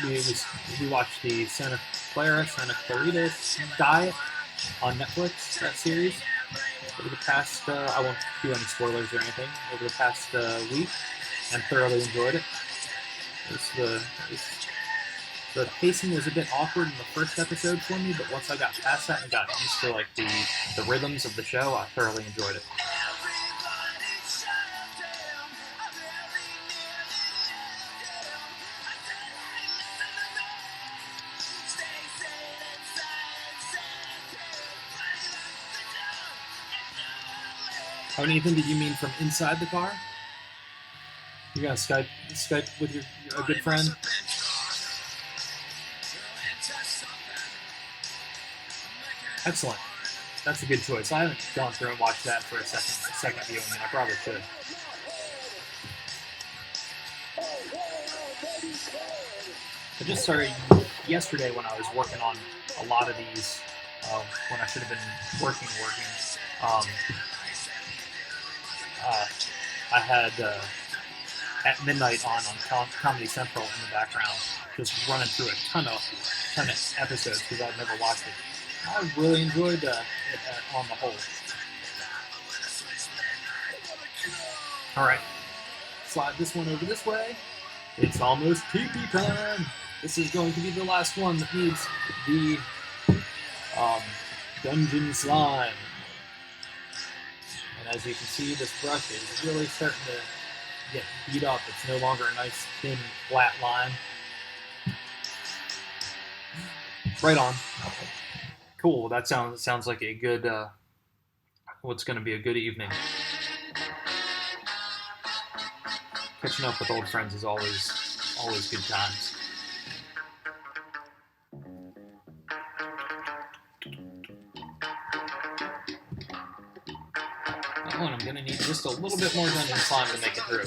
We watched the Santa Clarita Diet on Netflix, that series, over the past, I won't do any spoilers or anything, over the past week, and thoroughly enjoyed it. The pacing was a bit awkward in the first episode for me, but once I got past that and got used to like the rhythms of the show, I thoroughly enjoyed it. Oh, Nathan, did you mean from inside the car? You're gonna Skype with your a good friend? Excellent. That's a good choice. I haven't gone through and watched that for a second viewing, and I probably should. I just started yesterday when I was working on a lot of these, when I should have been working. I had At Midnight on Comedy Central in the background, just running through a ton of episodes because I'd never watched it. I really enjoyed it on the whole. All right, slide this one over this way. It's almost TP time. This is going to be the last one that needs the dungeon slime. And as you can see, this brush is really starting to get beat up. It's no longer a nice, thin, flat line. Right on. Cool. That sounds like a good, what's going to be a good evening. Catching up with old friends is always good times. Oh, and I'm going to need just a little bit more dungeon slime to make it through.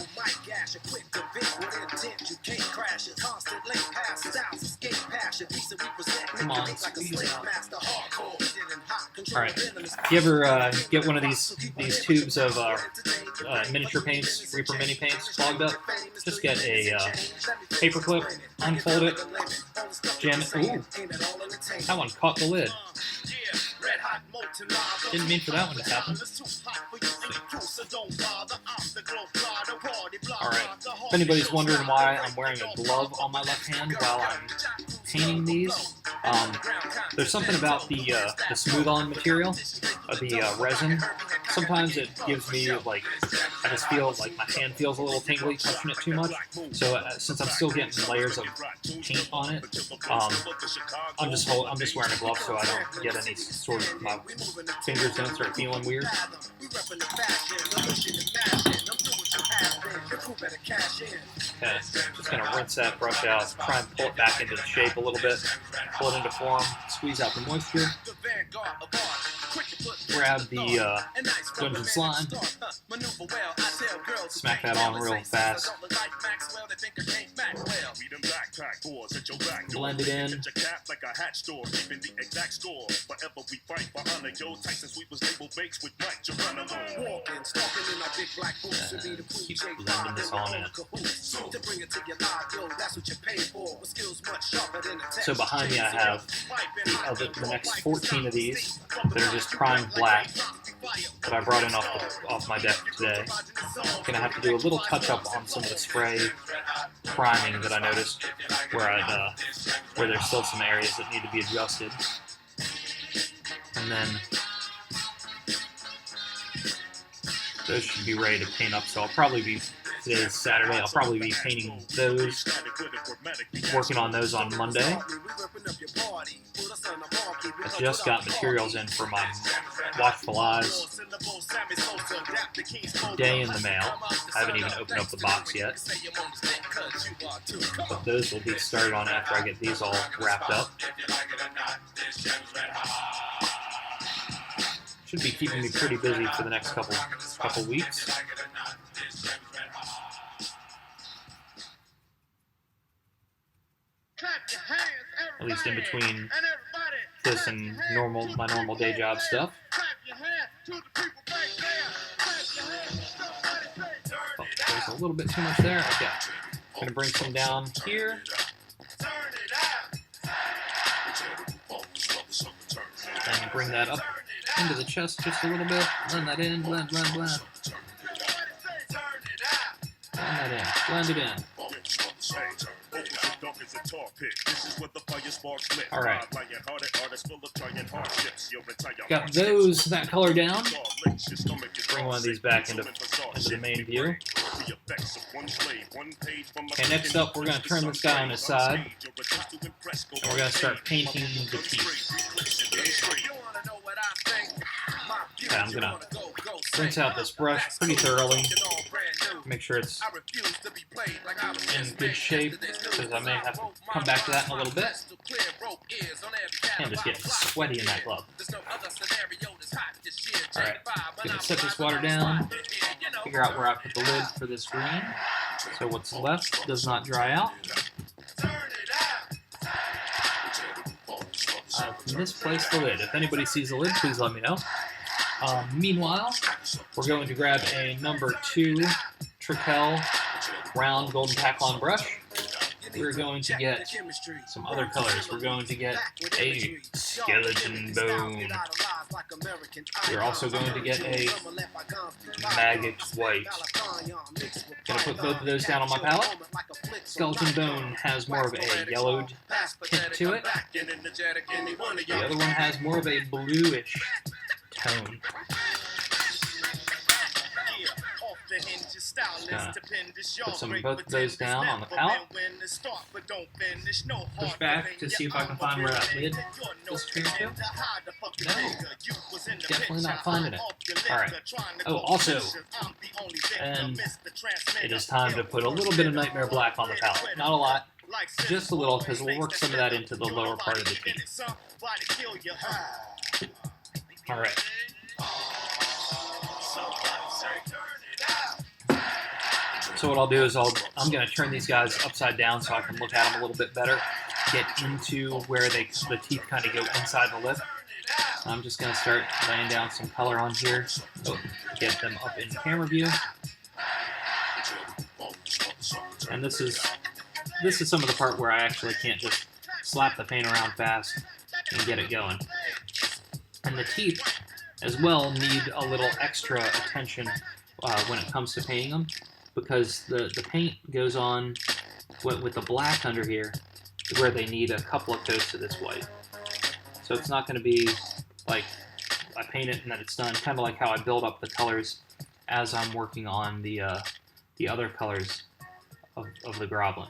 Come on, squeeze out. Alright, if you ever get one of these tubes of miniature paints, Reaper mini paints clogged up, just get a paper clip, unfold it, jam it. Ooh, that one caught the lid. Didn't mean for that one to happen. Alright, if anybody's wondering why I'm wearing a glove on my left hand while I'm painting these, there's something about the smooth-on material, the resin, sometimes it gives me, like, I just feel like my hand feels a little tingly touching it too much. So since I'm still getting layers of paint on it, I'm just wearing a glove so I don't get any sort of, my fingers don't start feeling weird. Okay, just gonna rinse that brush out, try and pull it back into shape a little bit, pull it into form, squeeze out the moisture. Grab the Dungeon Slime, smack that on real fast, blend it in. Keep blending this on in. So behind me I have the next 14 of these that are just primed black that I brought in off my deck today. Gonna have to do a little touch up on some of the spray priming that I noticed where there's still some areas that need to be adjusted. And then those should be ready to paint up, so I'll probably be, today is Saturday, I'll probably be painting those, working on those on Monday. I just got materials in for my Watchful Eyes day in the mail. I haven't even opened up the box yet. But those will be started on after I get these all wrapped up. Should be keeping me pretty busy for the next couple weeks. At least in between this and my normal day job stuff. Oh, there's a little bit too much there. Okay. Gonna bring some down here. And bring that up into the chest just a little bit. Blend that in, blend. Blend that in, blend it in. Alright. Got that color down. Bring one of these back into the main view. Okay, next up we're going to turn this guy on his side. And we're going to start painting the teeth. Okay, I'm going to rinse out this brush pretty thoroughly. Make sure it's in good shape, because I may have to come back to that in a little bit. I'm just getting sweaty in that glove. Alright, gonna set this water down, figure out where I put the lid for this green, so what's left does not dry out. I've misplaced the lid. If anybody sees the lid, please let me know. Meanwhile, we're going to grab a number 2 Trykel round golden tack-on brush. We're going to get some other colors. We're going to get a skeleton bone. We're also going to get a maggot white. Gonna put both of those down on my palette. Skeleton bone has more of a yellowed tint to it. The other one has more of a bluish tone. Put both of those down on the palette. Push back to see if I can find where that lid disappeared to. No, definitely not finding it. Alright. Oh, also, and it is time to put a little bit of Nightmare Black on the palette. Not a lot, just a little, because we'll work some of that into the lower part of the teeth. Alright. So what I'll do is I'm going to turn these guys upside down so I can look at them a little bit better, get into where the teeth kind of go inside the lip. I'm just going to start laying down some color on here, so get them up in camera view. And this is some of the part where I actually can't just slap the paint around fast and get it going. And the teeth as well need a little extra attention when it comes to painting them, because the paint goes on with the black under here where they need a couple of coats of this white. So it's not going to be like I paint it and then it's done. Kind of like how I build up the colors as I'm working on the other colors of the Groblin,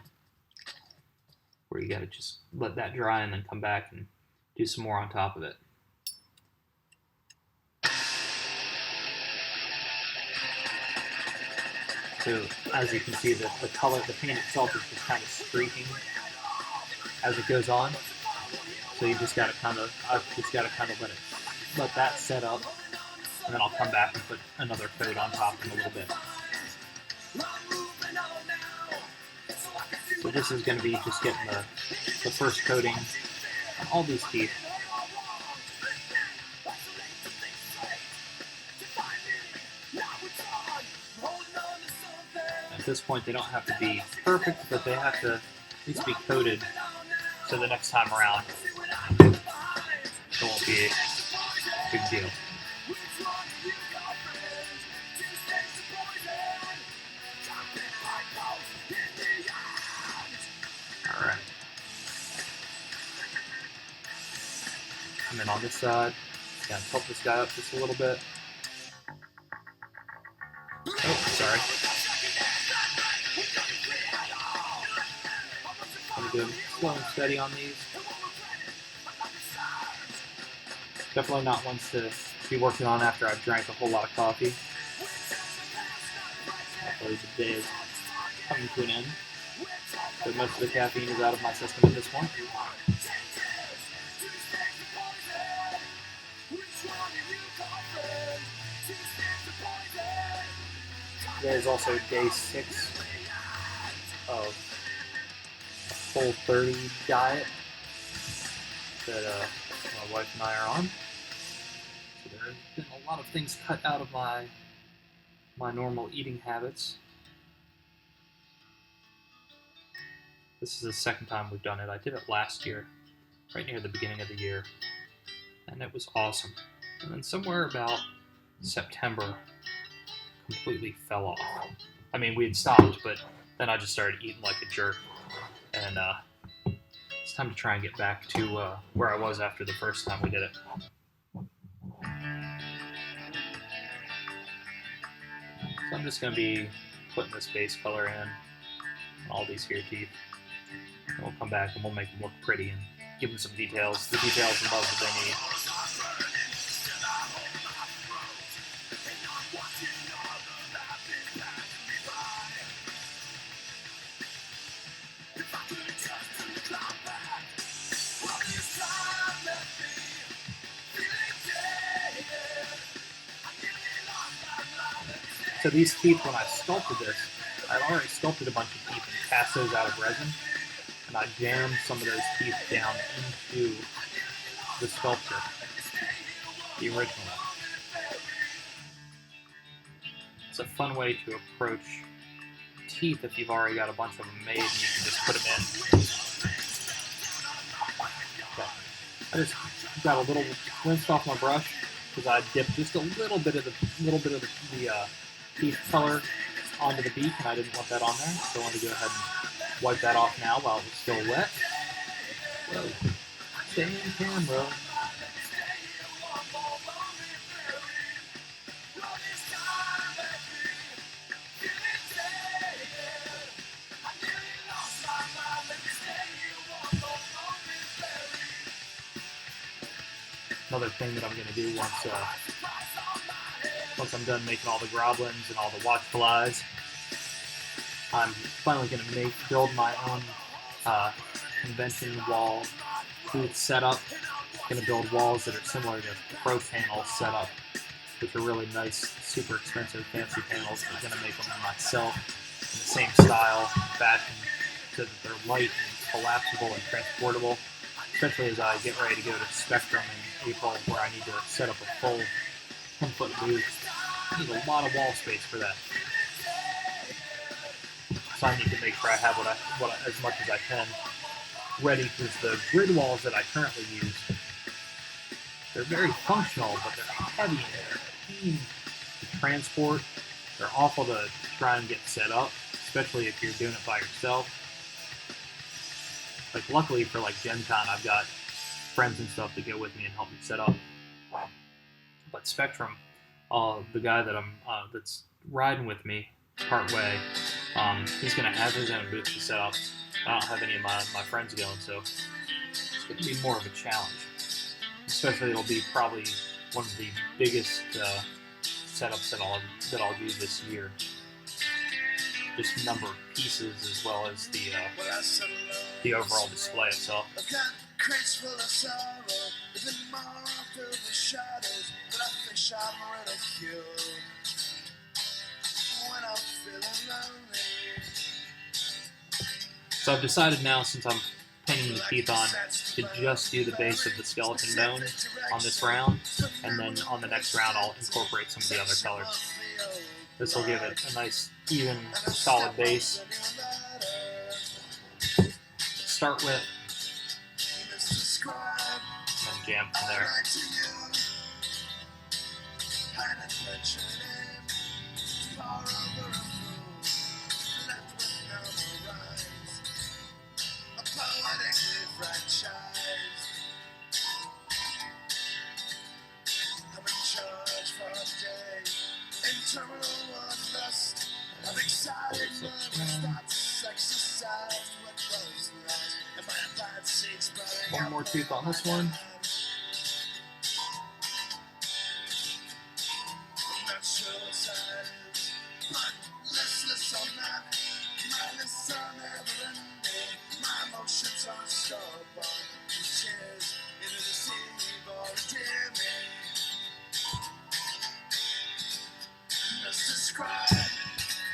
where you gotta just let that dry and then come back and do some more on top of it. So as you can see, the color, the paint itself is just kind of streaking as it goes on. So you just gotta I've just gotta kind of let that set up, and then I'll come back and put another coat on top in a little bit. So this is going to be just getting the first coating on all these teeth. At this point, they don't have to be perfect, but they have to at least be coated, so the next time around it won't be a big deal. Alright. And then on this side, gonna tilt this guy up just a little bit. Oh, sorry. I'm good. Slow and steady on these. Definitely not ones to be working on after I've drank a whole lot of coffee. Hopefully the day is coming to an end. But most of the caffeine is out of my system at this point. Today is also day 6 of a full 30 diet that my wife and I are on. So there's been a lot of things cut out of my normal eating habits. This is the second time we've done it. I did it last year, right near the beginning of the year, and it was awesome. And then somewhere about September, completely fell off. I mean, we had stopped, but then I just started eating like a jerk, and it's time to try and get back to where I was after the first time we did it. So I'm just going to be putting this base color in on all these here teeth. And we'll come back and we'll make them look pretty and give them some details, the details and love that they need. So these teeth, when I sculpted this, I'd already sculpted a bunch of teeth and cast those out of resin, and I jammed some of those teeth down into the sculpture, the original. It's a fun way to approach teeth if you've already got a bunch of them made and you can just put them in. Okay. I just got a little rinsed off my brush because I dipped just a little bit of the teeth color onto the beak, and I didn't want that on there, so I wanted to go ahead and wipe that off now while it was still wet. Whoa. Stay in camera. Another thing that I'm going to do once I'm done making all the Groblynns and all the watch flies, I'm finally going to build my own convention wall booth setup. I'm going to build walls that are similar to pro panel setup, which are really nice, super expensive, fancy panels. I'm going to make them myself in the same style, fashion, so that they're light and collapsible and transportable, especially as I get ready to go to Spectrum in April, where I need to set up a full 10-foot booth. I need a lot of wall space for that. So I need to make sure I have what as much as I can ready, because the grid walls that I currently use, they're very functional, but they're heavy and they're a pain to transport. They're awful to try and get set up, especially if you're doing it by yourself. Like, luckily for like Gen Con, I've got friends and stuff that go with me and help me set up. Spectrum, the guy that I'm that's riding with me part way, he's gonna have his own booth to set up. I don't have any of my friends going, so it's gonna be more of a challenge. Especially, it'll be probably one of the biggest setups that I'll do this year. Just number of pieces as well as the overall display itself. I've got crates full of sorrow, even more filled with shadows, but I fish out ridicule when I'm feeling lonely. So I've decided now, since I'm painting the teeth on, to just do the base of the skeleton bone on this round, and then on the next round I'll incorporate some of the other colors. This will give it a nice, even, solid base to start with, and then jam from there. I'm excited, exercised what was lost. And my bad seats, One more tooth on this one. I'm not sure what size, but listless or not, my lists are never ending. My emotions are stubborn, tears into the sea or dimming.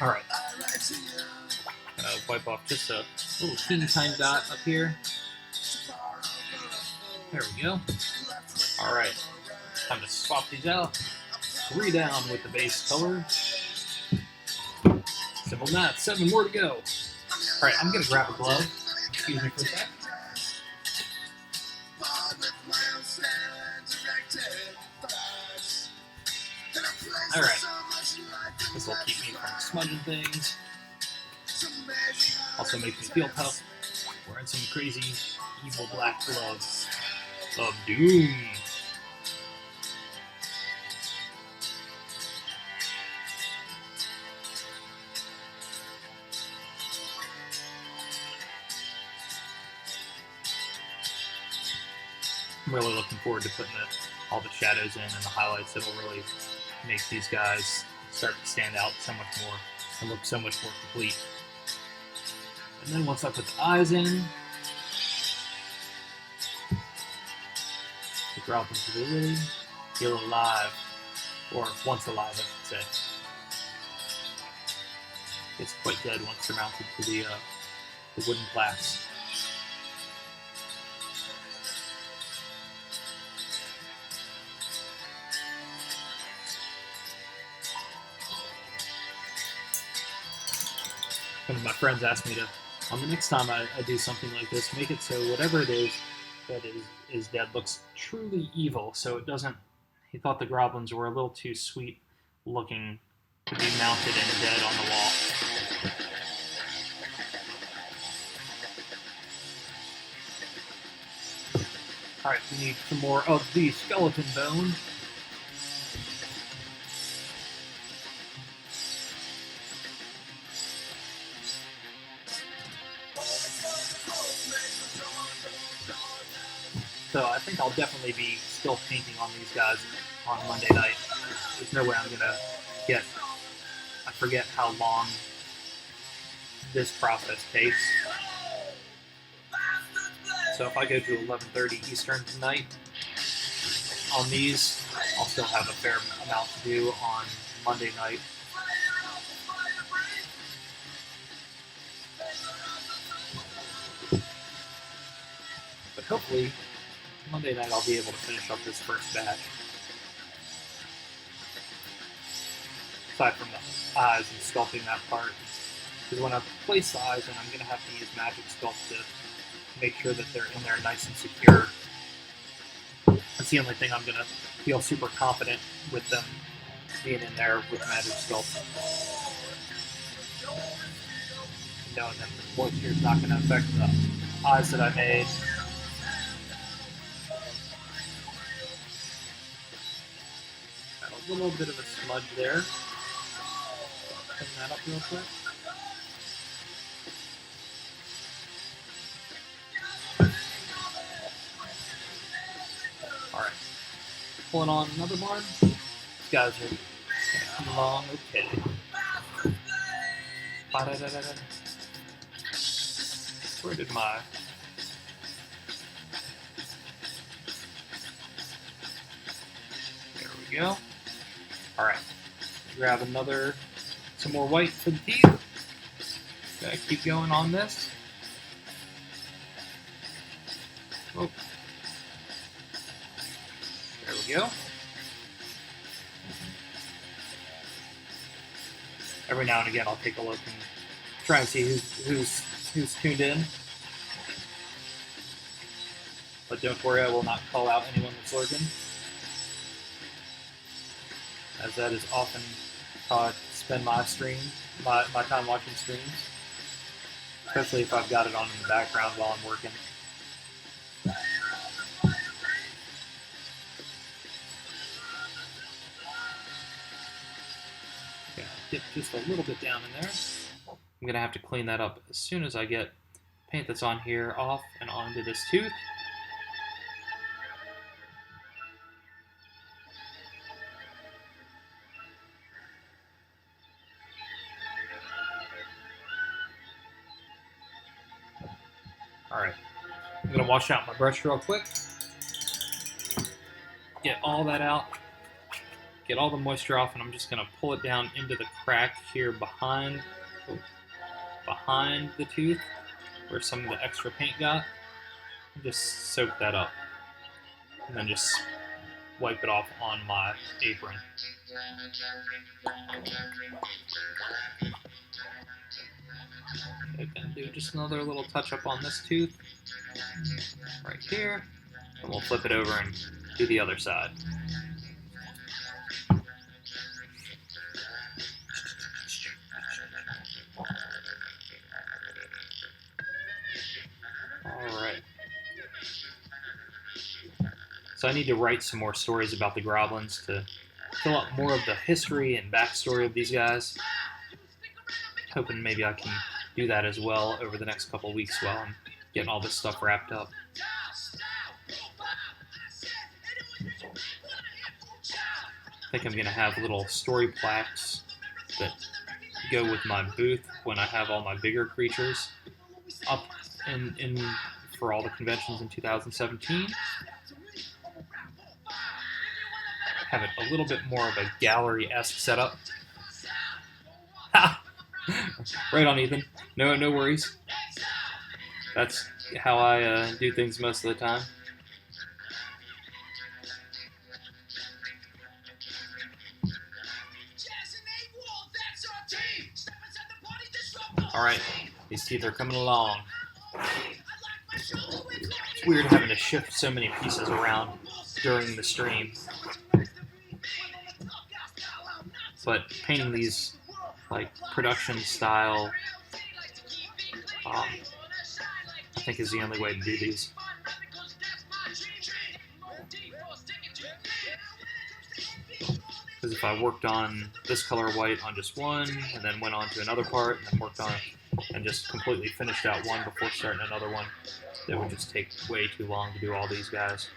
Alright, gonna wipe off just a little teeny tiny dot up here. There we go. Alright, time to swap these out. 3 down with the base color. Simple math, 7 more to go. Alright, I'm gonna grab a glove. Excuse me for a sec. Alright, this will keep me from smudging things. Also makes me feel tough. Wearing some crazy, evil black gloves of doom. I'm really looking forward to putting all the shadows in and the highlights that'll really make these guys start to stand out so much more and look so much more complete. And then once I put the eyes in, the Groblynns will really feel alive, or once alive, I should say. It's quite dead once they're mounted to the wooden plaques. One of my friends asked me to, on the next time I do something like this, make it so whatever it is that is dead looks truly evil, so it doesn't. He thought the Groblynns were a little too sweet looking to be mounted and dead on the wall. Alright, we need some more of the skeleton bone. So I think I'll definitely be still painting on these guys on Monday night. There's no way I'm gonna get, I forget how long this process takes. So if I go to 11:30 Eastern tonight on these, I'll still have a fair amount to do on Monday night. But hopefully, Monday night I'll be able to finish up this first batch. Aside from the eyes and sculpting that part. Because when I place the eyes in, I'm going to have to use Magic Sculpt to make sure that they're in there nice and secure. That's the only thing I'm going to feel super confident with them being in there with Magic Sculpt. Knowing that the moisture is not going to affect the eyes that I made. A little bit of a smudge there. Clean that up real quick. Alright. Pulling on another barn. These guys are coming along okay. Ba-da-da-da-da. Where did my... There we go. Alright. Grab some more white for the teeth. Gotta keep going on this. Oh. There we go. Every now and again I'll take a look and try and see who's tuned in. But don't worry, I will not call out anyone that's lurking, as that is often how I spend my time watching streams, especially if I've got it on in the background while I'm working. Okay, dip just a little bit down in there. I'm going to have to clean that up as soon as I get paint that's on here off and onto this tooth. Alright, I'm going to wash out my brush real quick. Get all that out. Get all the moisture off, and I'm just going to pull it down into the crack here behind the tooth where some of the extra paint got. And just soak that up. And then just wipe it off on my apron. I'm going to do just another little touch up on this tooth right here, and we'll flip it over and do the other side. Alright. So I need to write some more stories about the Groblynns to fill up more of the history and backstory of these guys. Hoping maybe I can do that as well over the next couple weeks while I'm getting all this stuff wrapped up. I think I'm going to have little story plaques that go with my booth when I have all my bigger creatures up in for all the conventions in 2017. Have it a little bit more of a gallery-esque setup. Ha! Right on, Ethan. No worries. That's how I do things most of the time. Alright, these teeth are coming along. It's weird having to shift so many pieces around during the stream. But painting these like production style, I think is the only way to do these. Because if I worked on this color white on just one, and then went on to another part, and then worked on it, and just completely finished out one before starting another one, it would just take way too long to do all these guys.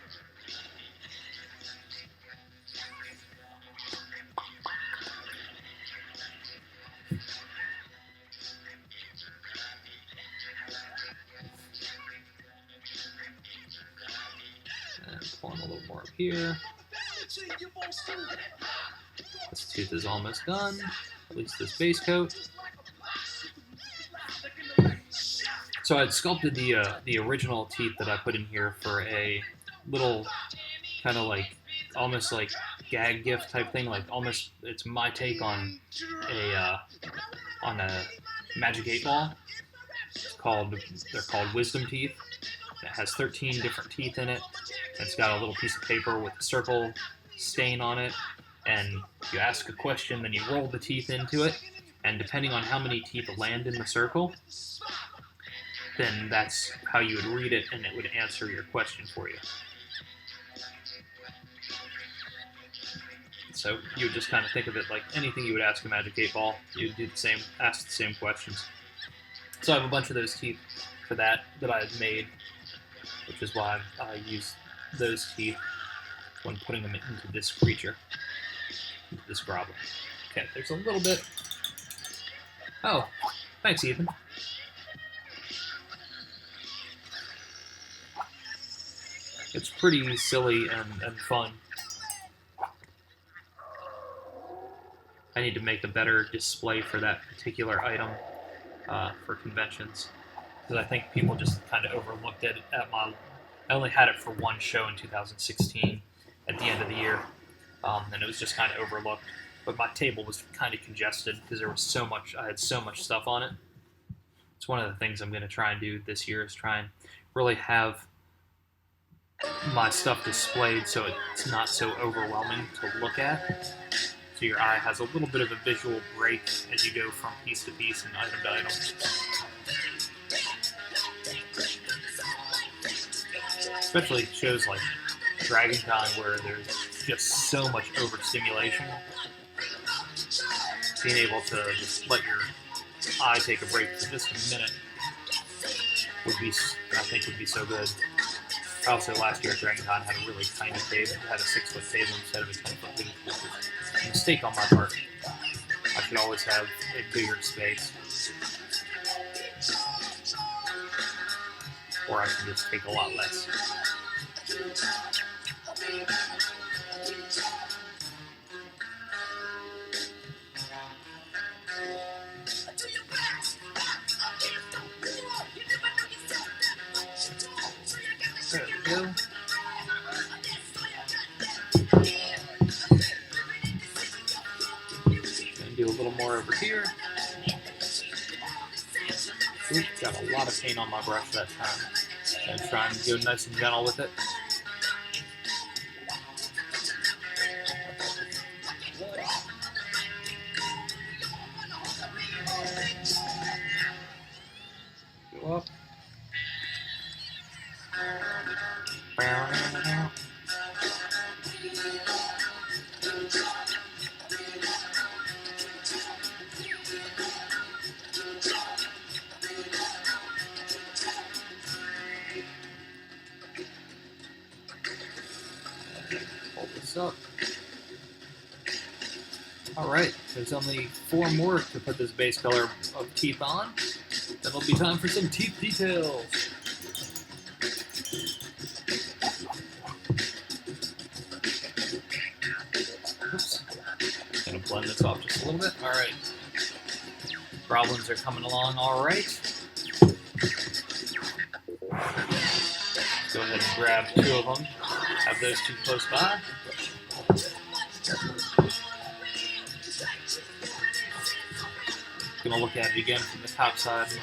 And pulling a little more up here. This tooth is almost done, at least this base coat. So I'd sculpted the original teeth that I put in here for a little kind of like almost like gag gift type thing, like almost it's my take on a Magic 8 Ball. They're called Wisdom Teeth. It has 13 different teeth in it. It's got a little piece of paper with a circle stain on it, and you ask a question, then you roll the teeth into it, and depending on how many teeth land in the circle, then that's how you would read it, and it would answer your question for you. So you would just kind of think of it like anything you would ask a Magic 8 Ball. You'd do the same, ask the same questions. So I have a bunch of those teeth for that I had made, which is why I use those teeth when putting them into this creature, into this Groblyn. Okay, there's a little bit. Oh, thanks, Ethan. It's pretty silly and fun. I need to make a better display for that particular item for conventions, because I think people just kind of overlooked it at my... I only had it for one show in 2016 at the end of the year, and it was just kind of overlooked. But my table was kind of congested because there was so much. I had so much stuff on it. It's one of the things I'm going to try and do this year is try and really have my stuff displayed so it's not so overwhelming to look at. So your eye has a little bit of a visual break as you go from piece to piece and item to item. Especially shows like Dragon Con where there's just so much overstimulation. Being able to just let your eye take a break for just a minute would be, I think, would be so good. Also, last year at Dragon Con had a really tiny table. It had a 6-foot table instead of a 10-foot table. A mistake on my part. I should always have a bigger space. Or I should just take a lot less. There we go. And do a little more over here. Ooh, got a lot of paint on my brush that time. And try and go nice and gentle with it. Go up. Hold this up. Alright, there's only 4 more to put this base color of teeth on. Then it'll be time for some teeth details. Oops. Gonna blend this off just a little bit. Alright. Groblynns are coming along alright. Go ahead and grab 2 of them. Have those 2 close by. Gonna look at it again from the top side when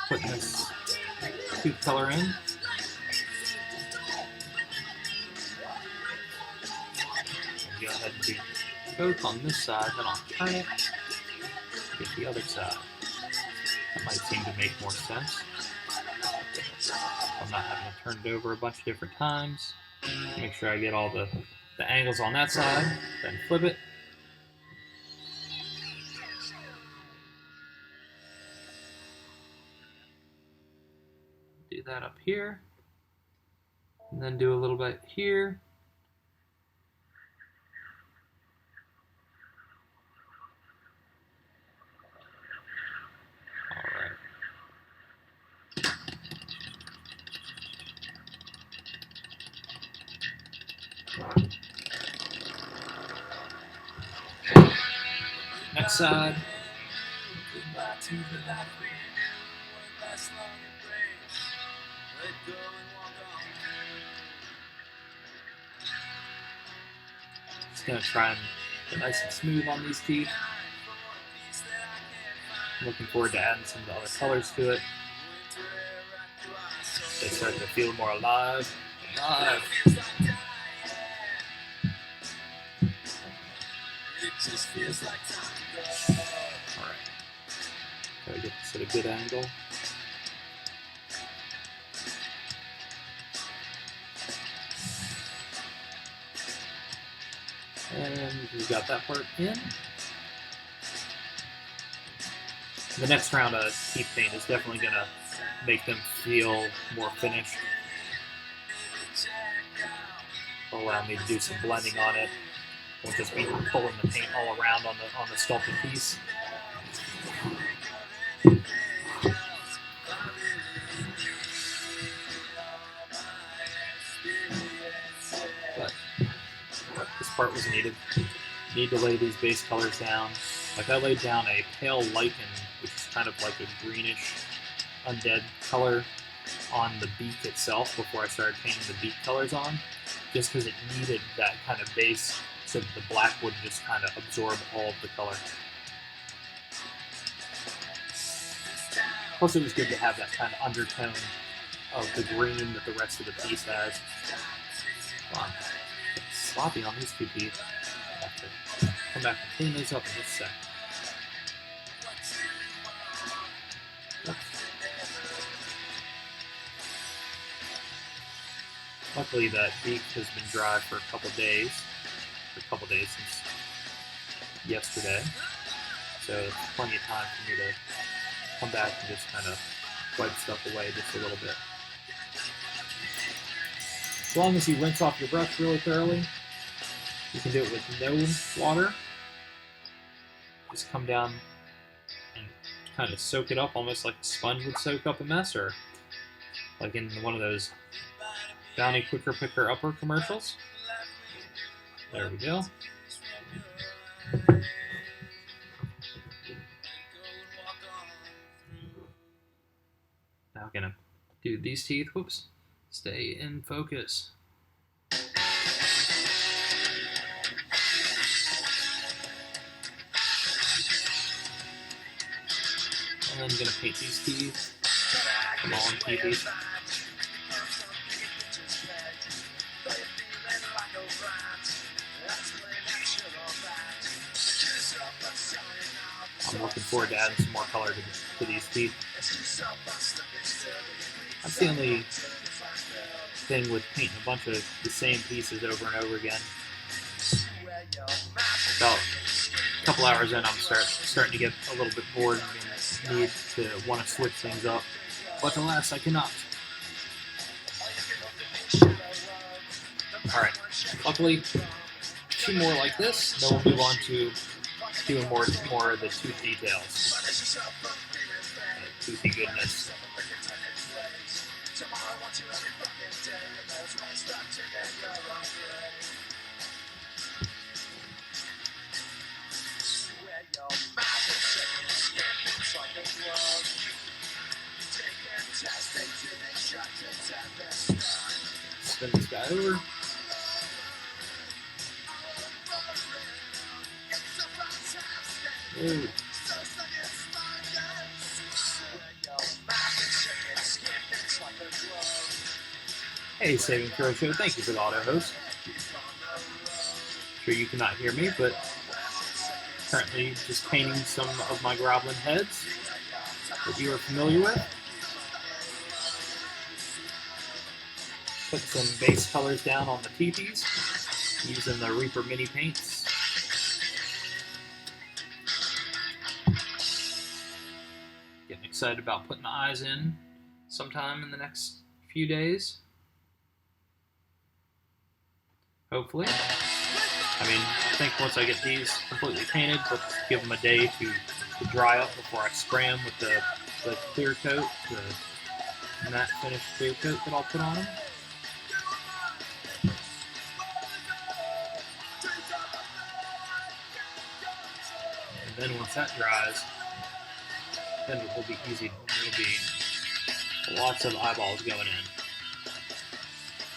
putting this tooth color in. Go ahead and do both on this side, then I'll turn it, get the other side. That might seem to make more sense. I'm not having to turn it over a bunch of different times. Make sure I get all the angles on that side, then flip it. Do that up here, and then do a little bit here. Next side. Just gonna try and get nice and smooth on these teeth. I'm looking forward to adding some of the other colors to it. They start to feel more alive. Alright. Gotta get this at a good angle. And we've got that part in. The next round of teeth paint is definitely going to make them feel more finished. It'll allow me to do some blending on it. Won't just be pulling the paint all around on the sculpted piece. But this part was needed. Need to lay these base colors down. Like I laid down a pale lichen, which is kind of like a greenish undead color on the beak itself before I started painting the beak colors on, just because it needed that kind of base so that the black would just kind of absorb all of the color. Plus it was good to have that kind of undertone of the green that the rest of the piece has. Come on. It's sloppy on these two teeth. I have to come back and clean those up in just a sec. Luckily that beak has been dry for a couple days. Since yesterday. So it's plenty of time for me to come back and just kind of wipe stuff away just a little bit. As long as you rinse off your brush really thoroughly, you can do it with no water. Just come down and kind of soak it up almost like a sponge would soak up a mess, or like in one of those Bounty Quicker Picker Upper commercials. There we go. Now gonna do these teeth. Whoops. Stay in focus. And then I'm gonna paint these teeth. Come on, teethies. I'm looking forward to adding some more color to these teeth. That's the only thing with painting a bunch of the same pieces over and over again. About a couple hours in, I'm starting to get a little bit bored and need to want to switch things up. But alas, I cannot. Alright, luckily, two more like this, then we'll move on to doing more of the tooth details. Toothy goodness. Spin this guy over. Ooh. Hey, Saving Crow Show, thank you for the auto host. Sure you cannot hear me, but currently just painting some of my Groblyn heads that you are familiar with. Put some base colors down on the teepees using the Reaper mini paints. Getting excited about putting the eyes in sometime in the next few days. Hopefully. I mean, I think once I get these completely painted, let's give them a day to dry up before I spray them with the clear coat, the matte finish clear coat that I'll put on them. And then once that dries, then it will be easy. It'll be lots of eyeballs going in.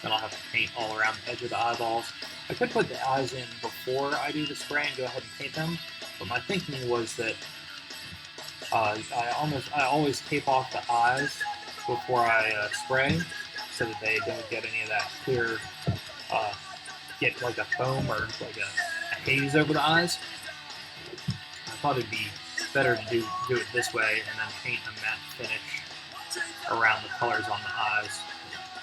Then I'll have to paint all around the edge of the eyeballs. I could put the eyes in before I do the spray and go ahead and paint them, but my thinking was that I always tape off the eyes before I spray, so that they don't get any of that clear, get like a foam or like a haze over the eyes. I thought it'd be better to do it this way and then paint a matte finish around the colors on the eyes,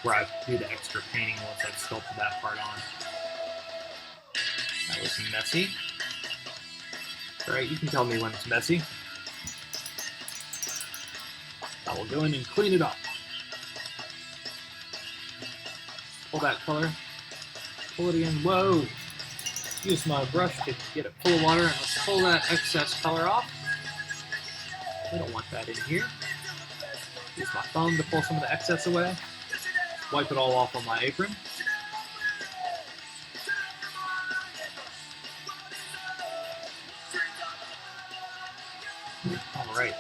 where I do the extra painting once I've sculpted that part on. That was messy. Alright, you can tell me when it's messy. I will go in and clean it up. Pull that color. Pull it again. Whoa! Use my brush to get it full of water, and let's pull that excess color off. We don't want that in here. Use my thumb to pull some of the excess away. Wipe it all off on my apron. Alright.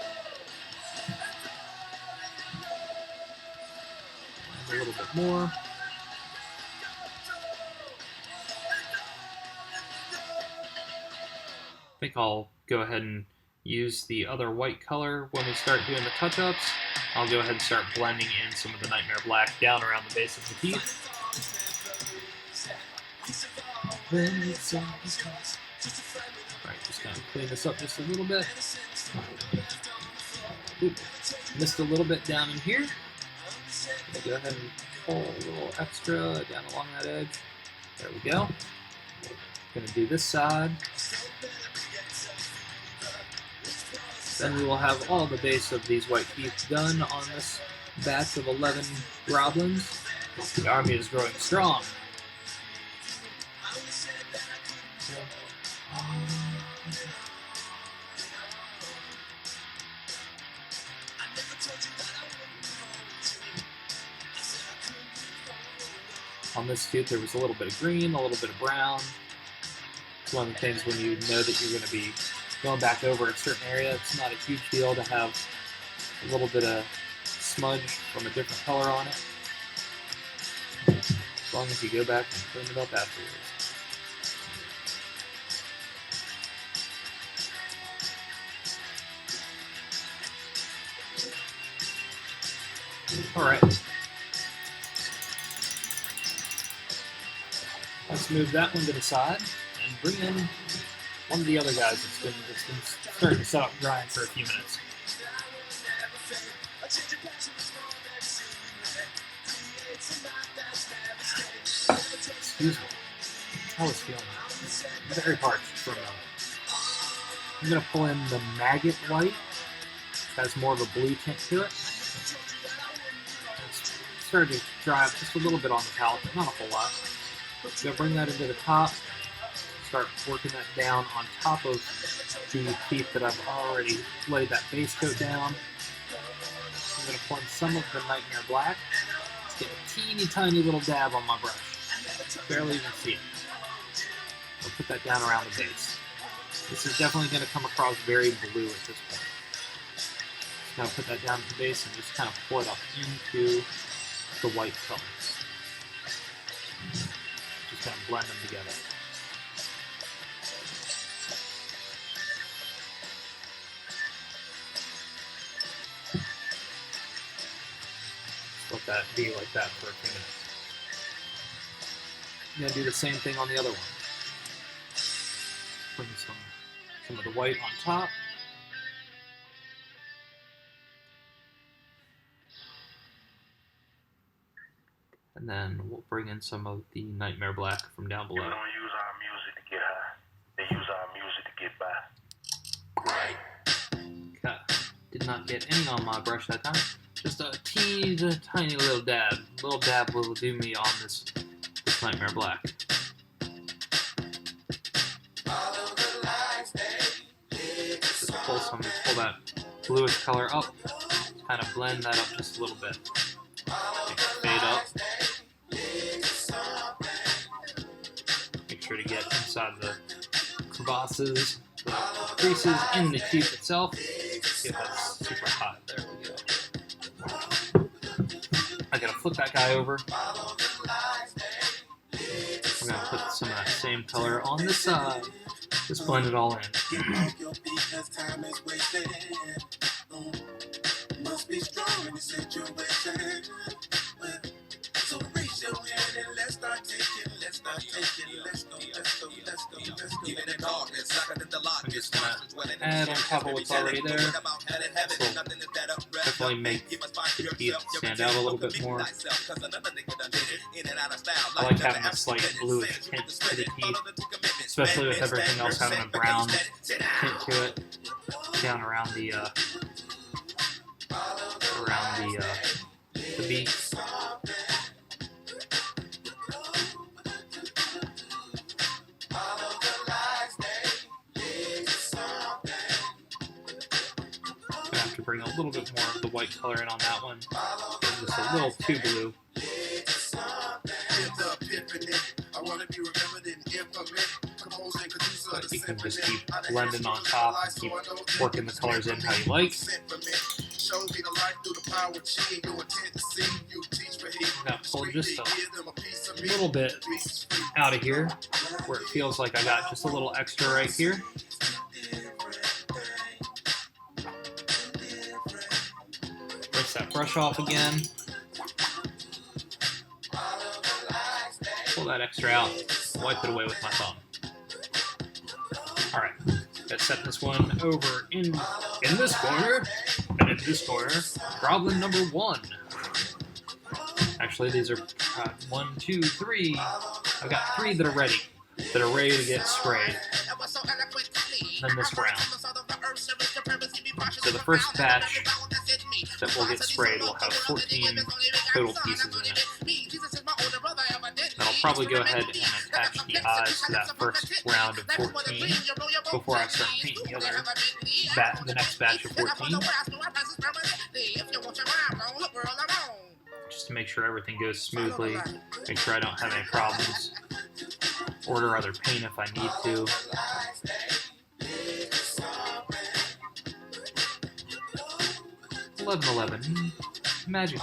A little bit more. I think I'll go ahead and use the other white color when we start doing the touch-ups. I'll go ahead and start blending in some of the Nightmare Black down around the base of the teeth. Alright, just kind of clean this up just a little bit. Oop, missed a little bit down in here. I'll go ahead and pull a little extra down along that edge. There we go. Gonna do this side. Then we will have all the base of these white teeth done on this batch of 11 Groblynns. The army is growing strong. On this tooth there was a little bit of green, a little bit of brown. It's one of the things when you know that you're going to be going back over a certain area, it's not a huge deal to have a little bit of smudge from a different color on it. As long as you go back and clean it up afterwards. Alright. Let's move that one to the side and bring in one of the other guys that's been starting to set up drying for a few minutes. Excuse me. I was feeling very parched for a moment. I'm going to pull in the Maggot White. It has more of a blue tint to it. It's started to dry up just a little bit on the palette, but not a whole lot. I'm going to bring that into the top. Start working that down on top of the teeth that I've already laid that base coat down. I'm going to pour in some of the Nightmare Black. Let's get a teeny tiny little dab on my brush. Barely even see it. I'll put that down around the base. This is definitely going to come across very blue at this point. Just going to put that down at the base and just kind of pour it up into the white color. Just going to blend them together. Let that be like that for a few minutes. I'm going to do the same thing on the other one. Bring some of the white on top. And then we'll bring in some of the Nightmare Black from down below. They don't use our music to get high. They use our music to get by. Okay. Did not get any on my brush that time. Just a teeny tiny little dab. A little dab will do me on this Nightmare Black. Just pull that bluish color up. Kind of blend that up just a little bit. Fade up. Make sure to get inside the crevasses, the creases in the tooth itself. Get that super hot. There we go. I gotta flip that guy over. We're gonna put some of that same color on this side. Just blend it all in. Must be strong in the situation. So raise your hand and let's start taking. Let's go. Even in darkness, like in the lock. I'm just gonna add on top of what's already there. This will definitely make the teeth stand out a little bit more. I like having a slight bluish tint to the teeth. especially with everything else having a brown tint to it down around the beak. Gonna have to bring a little bit more of the white color in on that one. Just a little too blue. But you can just keep blending on top and keep working the colors in how you like. I'm gonna pull just a little bit out of here where it feels like I got just a little extra right here. Rinse that brush off again. Pull that extra out, wipe it away with my thumb. Alright, let's set this one over in this corner, and in this corner, Groblynn number 1. Actually, these are 1, 2, 3. I've got 3 that are ready to get sprayed. Then this round. So the first batch that will get sprayed will have 14 total pieces in it. And I'll probably go ahead and attach the eyes to that first round of 14 before I start painting the next batch of 14. Just to make sure everything goes smoothly, make sure I don't have any problems. Order other paint if I need to. $11.11. Magic.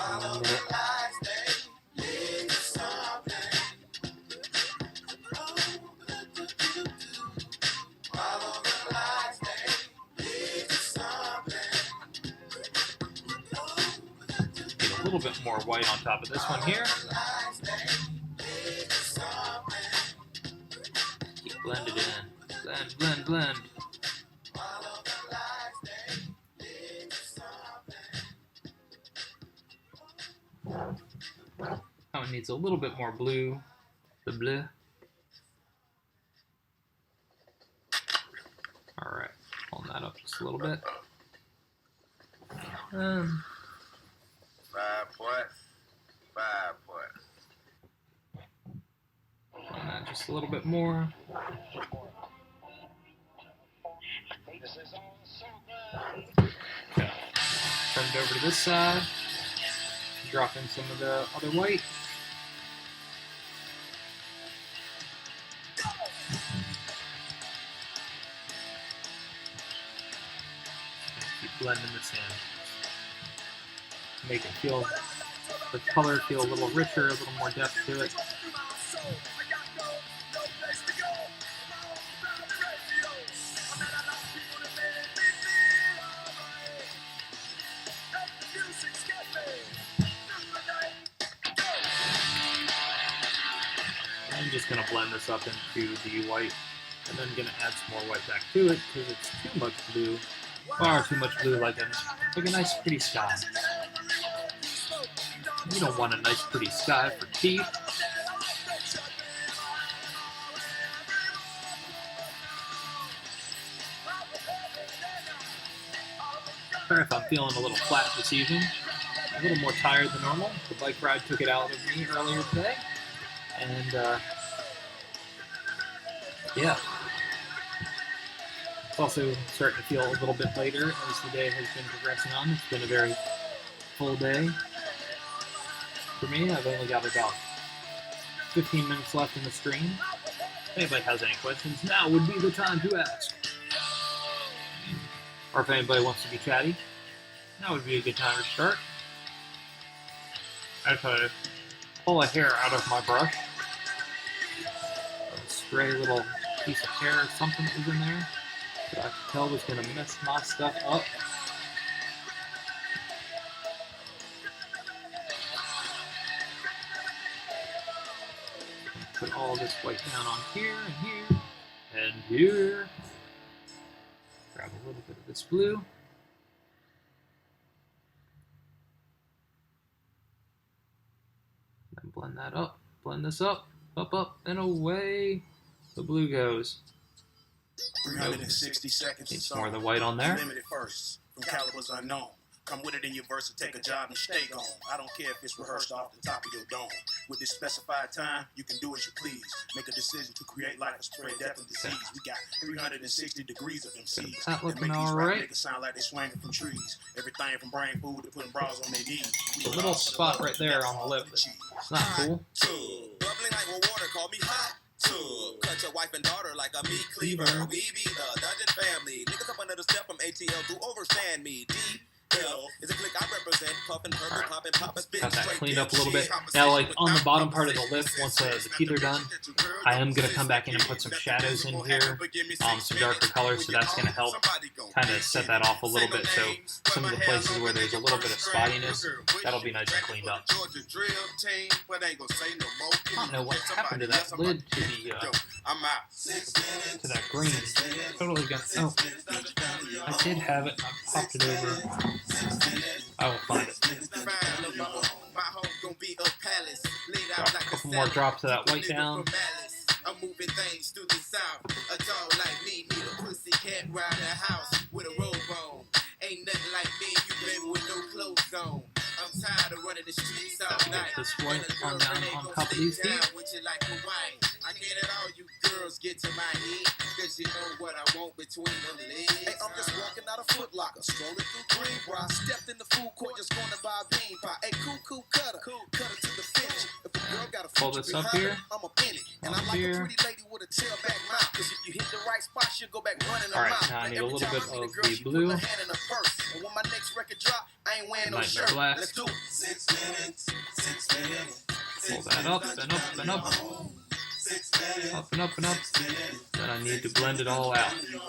Get a little bit more white on top of this one here. Keep blended in. Blend, blend, blend. That one needs a little bit more blue. The bleu. Alright, pulling that up just a little bit. 5 points. 5 points. Pulling that just a little bit more. Okay. Turn it over to this side. Drop in some of the other white. Keep blending this in. Make it feel, the color feel a little richer, a little more depth to it. I'm just going to blend this up into the white, and then going to add some more white back to it because it's too much blue, far too much blue, like a nice pretty sky. You don't want a nice pretty sky for teeth. Sorry if I'm feeling a little flat this evening, a little more tired than normal. The bike ride took it out of me earlier today. And, yeah. It's also starting to feel a little bit later as the day has been progressing on. It's been a very full day for me. I've only got about 15 minutes left in the stream. If anybody has any questions, now would be the time to ask. Or if anybody wants to be chatty, now would be a good time to start. I try to pull a hair out of my brush. A stray little piece of hair or something that was in there that I could tell was going to mess my stuff up. Put all this white down on here and here and here. Grab a little bit of this blue. Then blend that up. Blend this up, and away. The blue goes. 360 seconds. Needs more of the white on there. Limited first from calibers unknown. Come with it in your verse and take a job and stay gone. I don't care if it's rehearsed off the top of your dome. With this specified time, you can do as you please. Make a decision to create life or spread death and disease. We got 360 degrees of MCs. That looking make these all rap right. niggas sound like they swinging from trees. Everything from brain food to putting bras on their knees. A little spot right there on the lip. It's not cool. Bubbling like water, call me hot. Cut your wife and daughter like a meat cleaver. We be the Dungeon family. Niggas up under the step from ATL to overstand me. D-L is a click I represent. Puffin', purple, Alright. poppin', poppin', spit. Got that cleaned up a little bit. Now, like on the bottom part of the lip, once the teeth are done, I am going to come back in and put some shadows in here, some darker colors, so that's going to help kind of set that off a little bit. So some of the places where there's a little bit of spottiness, that'll be nice and cleaned up. I don't know what happened to that lid to that green. Totally got. Oh, I did have it. I popped it over. I will find it. Drop a couple more drops of that white down. I'm moving things through the south. A dog like me need a pussy cat round the house with a robe on. Ain't nothing like me, you baby with no clothes on. I'm tired of running the streets all night. This white on down on top of these teeth. Like Hawaii. I can't let all you girls get to my head, cause you know what I want between them legs. Hey, I'm just walking out of Foot Locker, strolling through Greenbrier. Stepped in the food court, just going to buy a bean pie. Hey, cool, cutter to the finish. If a girl got a Pull this up here. I'm a penny. And I like a pretty lady with a tailback mouth, cause if you hit the right spot, she'll go back running her mouth. Alright, now I need a little bit of the blue. And when my next record drop, I ain't wearing no Nightmare shirt. Blast. Let's do it. 6 minutes. Pull that up and up and up. Up and up and up. Then I need to blend it all out. And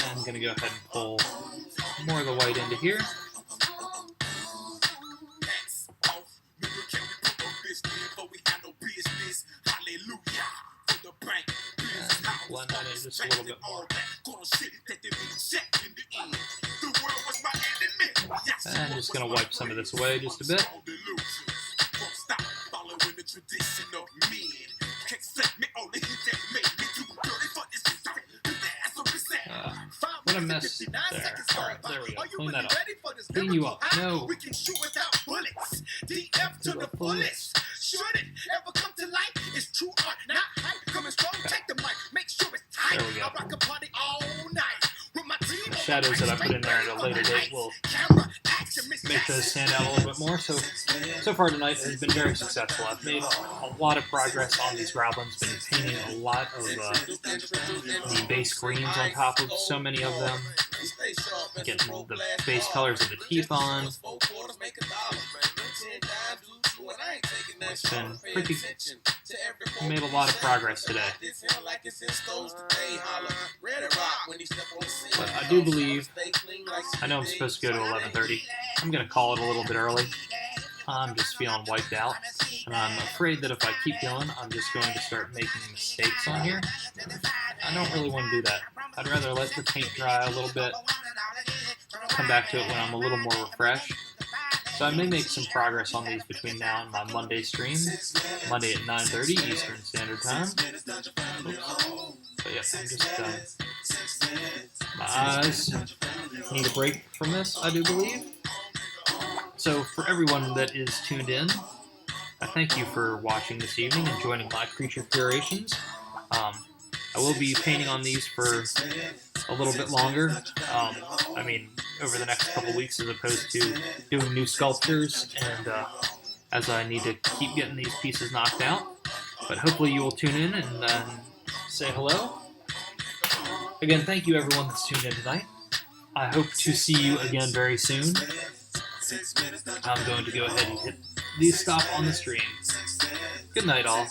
I'm going to go ahead and pull more of the white into here. And blend that in just a little bit more. And I'm just going to wipe some of this away just a bit. What a mess there. Alright, there we go. Clean that up. Clean you up. No. We can shoot without bullets. DF to the fullest. Should it ever come to light? It's true art, not hype. Coming strong, take the mic. Make sure it's tight. There we go. I rock a party all night. With my team. The shadows that I put in there at a later date will make those stand out a little bit more. So far tonight has been very successful. I've made a lot of progress on these Groblynns. Been painting a lot of the base greens on top of so many of them. Getting the base colors of the teeth on. It's been pretty. Made a lot of progress today. But I do believe. I know I'm supposed to go to 11:30. I'm going to call it a little bit early. I'm just feeling wiped out. And I'm afraid that if I keep going, I'm just going to start making mistakes on here. I don't really want to do that. I'd rather let the paint dry a little bit. Come back to it when I'm a little more refreshed. So I may make some progress on these between now and my Monday stream. Monday at 9:30 Eastern Standard Time. Oops. But yeah, I'm just, my eyes need a break from this, I do believe. So for everyone that is tuned in, I thank you for watching this evening and joining my Creature Curations. I will be painting on these for a little bit longer. I mean, over the next couple weeks, as opposed to doing new sculptures, and as I need to keep getting these pieces knocked out. But hopefully you will tune in and say hello. Again, thank you everyone that's tuned in tonight. I hope to see you again very soon. I'm going to go ahead and hit the stop on the stream. Good night, all.